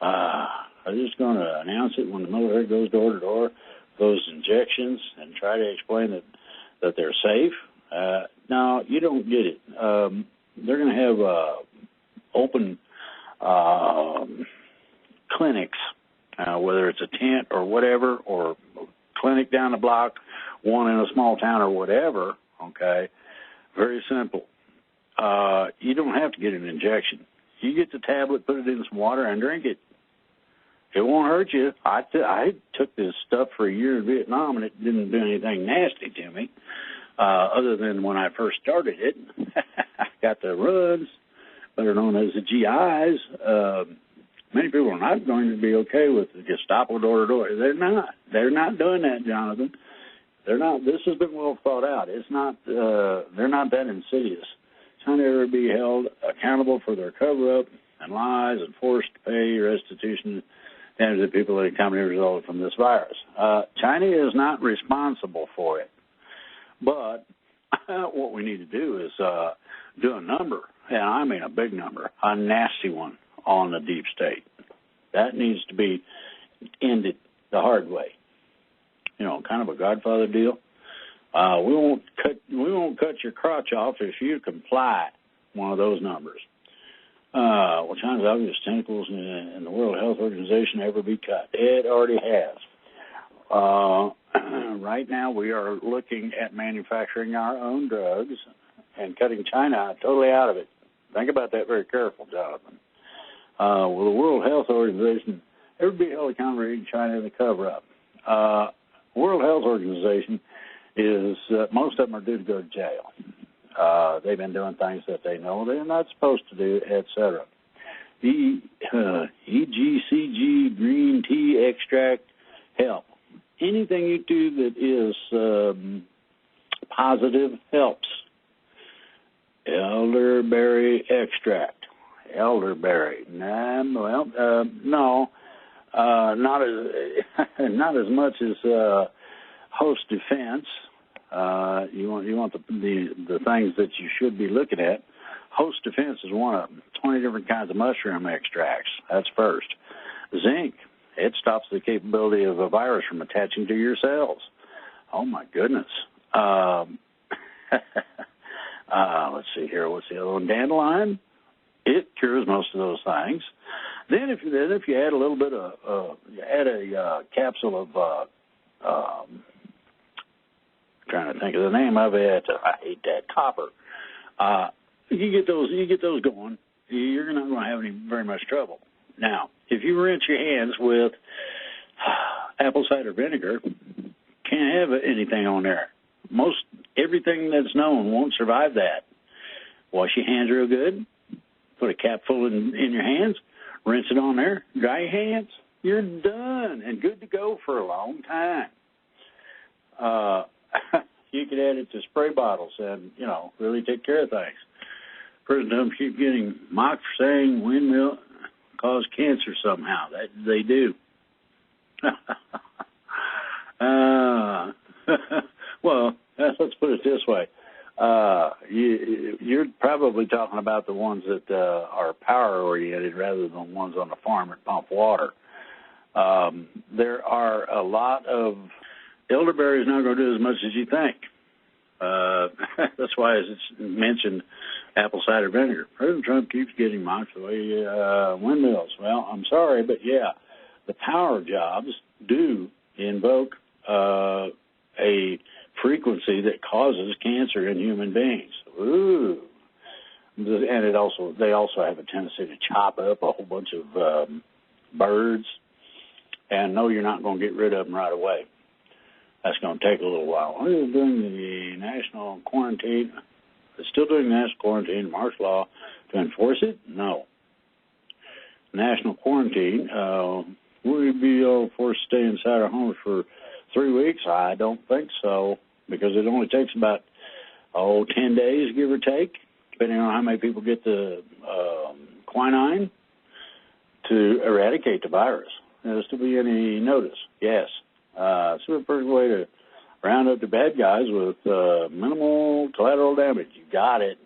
I'm just going to announce it when the military goes door to door, those injections, and try to explain that they're safe. No, you don't get it. They're going to have open clinics, whether it's a tent or whatever, or clinic down the block, one in a small town or whatever, okay? Very simple. You don't have to get an injection. You get the tablet, put it in some water, and drink it. It won't hurt you. I took this stuff for a year in Vietnam, and it didn't do anything nasty to me. other than when I first started it. I got the runs, better known as the GIs. Many people are not going to be okay with the Gestapo door-to-door. They're not. They're not doing that, Jonathan. They're not. This has been well thought out. It's not. They're not that insidious. China ever be held accountable for their cover-up and lies and forced to pay restitution damage to the people that company resulted from this virus. China is not responsible for it. But what we need to do is do a number, and I mean a big number, a nasty one, on the deep state. That needs to be ended the hard way. You know, kind of a Godfather deal. We won't cut your crotch off if you comply one of those numbers. Will China's obvious tentacles in the World Health Organization ever be cut? It already has. Right now we are looking at manufacturing our own drugs and cutting China totally out of it. Think about that very careful, Jonathan. Will the World Health Organization ever be held accountable for China in the cover-up? World Health Organization is, most of them are due to go to jail. They've been doing things that they know they're not supposed to do, etc. The EGCG green tea extract help. Anything you do that is positive helps. Elderberry extract. Elderberry. No, not as much as host defense. You want the things that you should be looking at. Host defense is one of them. 20 different kinds of mushroom extracts. That's first. Zinc. It stops the capability of a virus from attaching to your cells. Oh my goodness. Let's see here. What's the other one? Dandelion. It cures most of those things. Then if you add a little bit of a capsule of trying to think of the name of it. I hate that, copper. You get those going. You're not going to have very much trouble. Now, if you rinse your hands with apple cider vinegar, can't have anything on there. Most everything that's known won't survive that. Wash your hands real good. Put a capful in your hands. Rinse it on there. Dry your hands. You're done and good to go for a long time. You could add it to spray bottles and, really take care of things. Person doesn't keep getting mocked for saying windmill cause cancer somehow. That they do. Well, let's put it this way. You're probably talking about the ones that are power-oriented rather than ones on the farm that pump water. There are a lot of elderberry is not going to do as much as you think. That's why it's mentioned apple cider vinegar. President Trump keeps getting mocked for the way windmills. Well, I'm sorry, but yeah, the power jobs do invoke a frequency that causes cancer in human beings. Ooh. And they also have a tendency to chop up a whole bunch of birds. And no, you're not going to get rid of them right away. That's going to take a little while. Are they doing the national quarantine? They're still doing national quarantine, martial law, to enforce it? No. National quarantine, will we be all forced to stay inside our homes for 3 weeks? I don't think so, because it only takes about, 10 days, give or take, depending on how many people get the quinine, to eradicate the virus. There's to be any notice, yes. It's a perfect way to round up the bad guys with minimal collateral damage. You got it.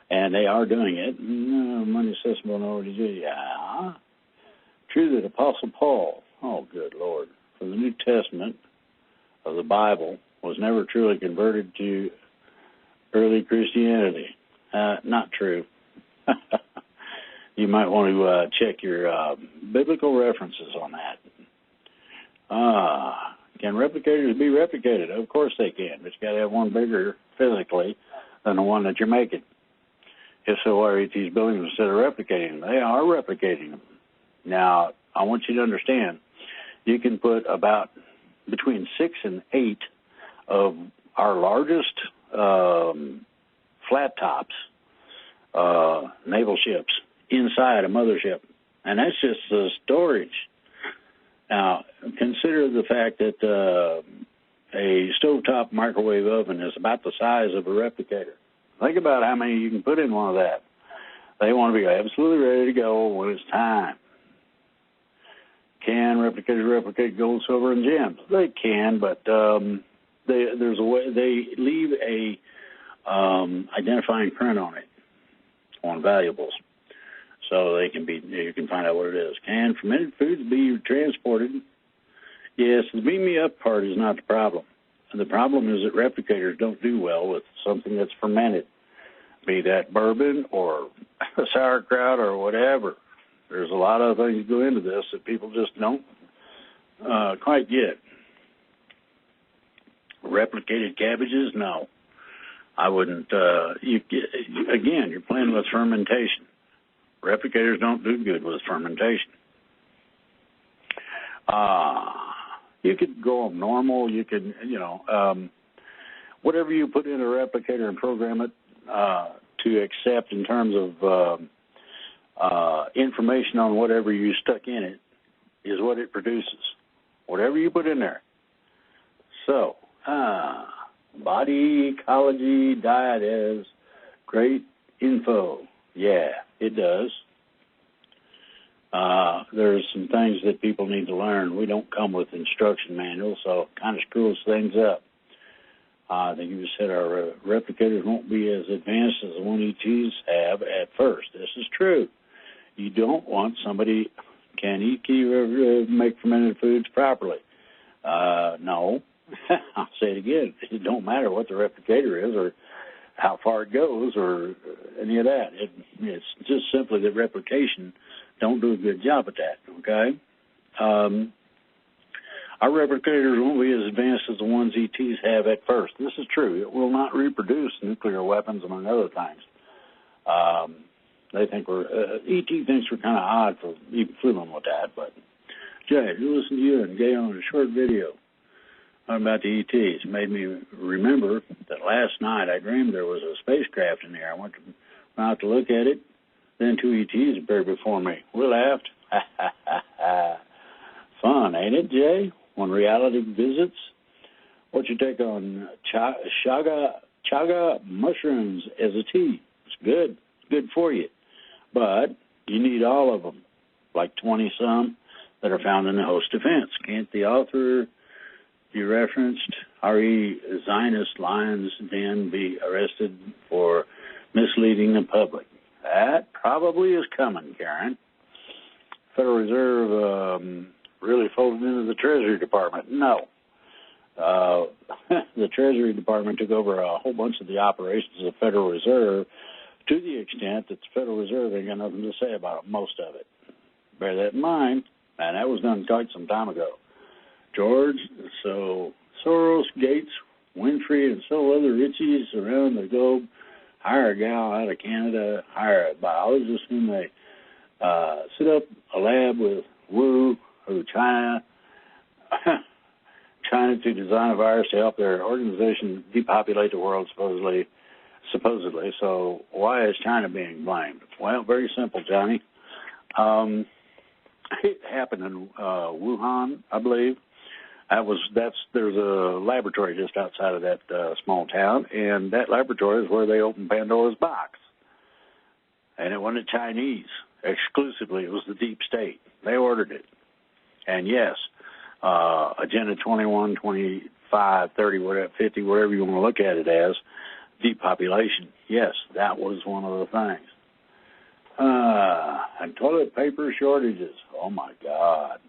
And they are doing it. Money accessible and already do. Yeah. True that Apostle Paul, oh, good Lord, from the New Testament of the Bible, was never truly converted to early Christianity. Not true. You might want to check your biblical references on that. Can replicators be replicated? Of course they can, but you got to have one bigger physically than the one that you're making. If so, why are these buildings instead of replicating them? They are replicating them. Now, I want you to understand, you can put about between 6 and 8 of our largest flat tops naval ships inside a mothership. And that's just the storage. Now, consider the fact that a stovetop microwave oven is about the size of a replicator. Think about how many you can put in one of that. They want to be absolutely ready to go when it's time. Can replicators replicate gold, silver, and gems? They can, but there's a way. They leave a identifying print on it, on valuables, so you can find out what it is. Can fermented foods be transported? Yes, the beam me up part is not the problem. The problem is that replicators don't do well with something that's fermented, be that bourbon or sauerkraut or whatever. There's a lot of things that go into this that people just don't quite get. Replicated cabbages? No. I wouldn't. Again, you're playing with fermentation. Replicators don't do good with fermentation. You could go them normal. You could, whatever you put in a replicator and program it to accept in terms of information on whatever you stuck in it is what it produces. Whatever you put in there. So, body ecology diet is great info. Yeah, it does. There's some things that people need to learn. We don't come with instruction manuals, so it kind of screws things up. I think you said our replicators won't be as advanced as the one ETs have at first. This is true. You don't want somebody, can ET make fermented foods properly? No. I'll say it again. It don't matter what the replicator is or how far it goes or any of that. It's just simply that replication don't do a good job at that, okay? Our replicators won't be as advanced as the ones ETs have at first. This is true. It will not reproduce nuclear weapons, among other things. They think ET thinks we're kind of odd for even fooling with that, but Jay, who listened to you and gave on a short video about the ETs made me remember that last night I dreamed there was a spacecraft in there. I went out to look at it. Then two ETs appeared before me. We laughed. Fun, ain't it, Jay? When reality visits. What's your take on chaga mushrooms as a tea? It's good. It's good for you. But you need all of them, like 20-some that are found in the host defense. Can't the author you referenced, R.E. Zionist Lions Den, be arrested for misleading the public? That probably is coming, Karen. Federal Reserve really folded into the Treasury Department. No. The Treasury Department took over a whole bunch of the operations of the Federal Reserve to the extent that the Federal Reserve ain't got nothing to say about it, most of it. Bear that in mind, and that was done quite some time ago. George, so Soros, Gates, Winfrey, and so other richies around the globe hire a gal out of Canada, hire a biologist whom they set up a lab with Wu, who China to design a virus to help their organization depopulate the world, supposedly. So why is China being blamed? Well, very simple, Johnny. It happened in Wuhan, I believe. There's a laboratory just outside of that small town, and that laboratory is where they opened Pandora's box. And it wasn't Chinese exclusively; it was the deep state. They ordered it, and yes, Agenda 21, 25, 30, whatever, 50, whatever you want to look at it as, depopulation. Yes, that was one of the things. And toilet paper shortages. Oh my God.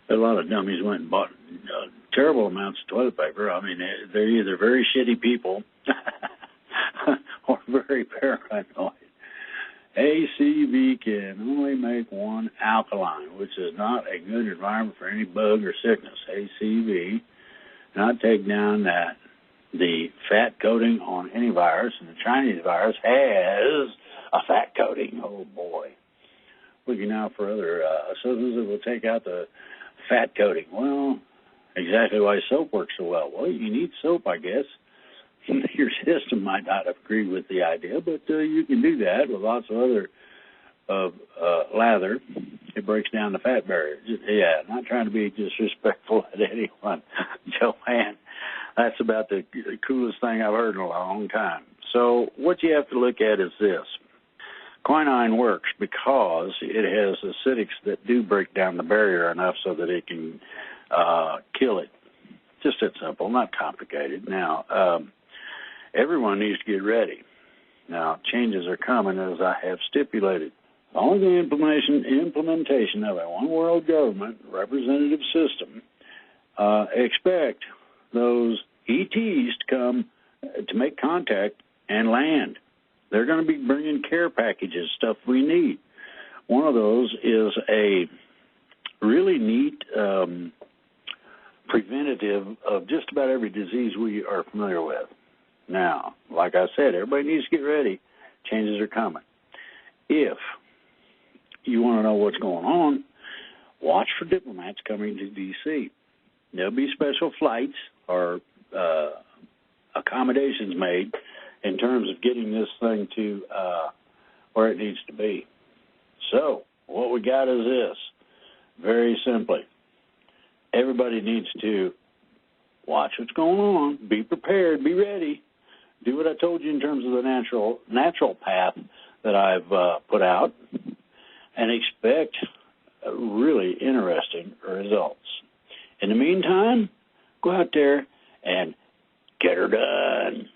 A lot of dummies went and bought terrible amounts of toilet paper. I mean, they're either very shitty people or very paranoid. ACV can only make one alkaline, which is not a good environment for any bug or sickness. ACV not take down the fat coating on any virus, and the Chinese virus has a fat coating. Oh boy. Looking out for other substances that will take out the fat coating. Well, exactly why soap works so well. Well, you need soap, I guess. Your system might not agree with the idea, but you can do that with lots of other lather. It breaks down the fat barrier. Yeah, not trying to be disrespectful at anyone, Joanne. That's about the coolest thing I've heard in a long time. So what you have to look at is this. Quinine works because it has acidics that do break down the barrier enough so that it can kill it. Just that simple, not complicated. Now, everyone needs to get ready. Now, changes are coming as I have stipulated. Only the implementation of a one-world government representative system expect those ETs to come to make contact and land. They're going to be bringing care packages, stuff we need. One of those is a really neat preventative of just about every disease we are familiar with. Now, like I said, everybody needs to get ready. Changes are coming. If you want to know what's going on, watch for diplomats coming to D.C. There'll be special flights or accommodations made in terms of getting this thing to where it needs to be. So what we got is this. Very simply, everybody needs to watch what's going on, be prepared, be ready, do what I told you in terms of the natural path that I've put out, and expect really interesting results. In the meantime, go out there and get her done.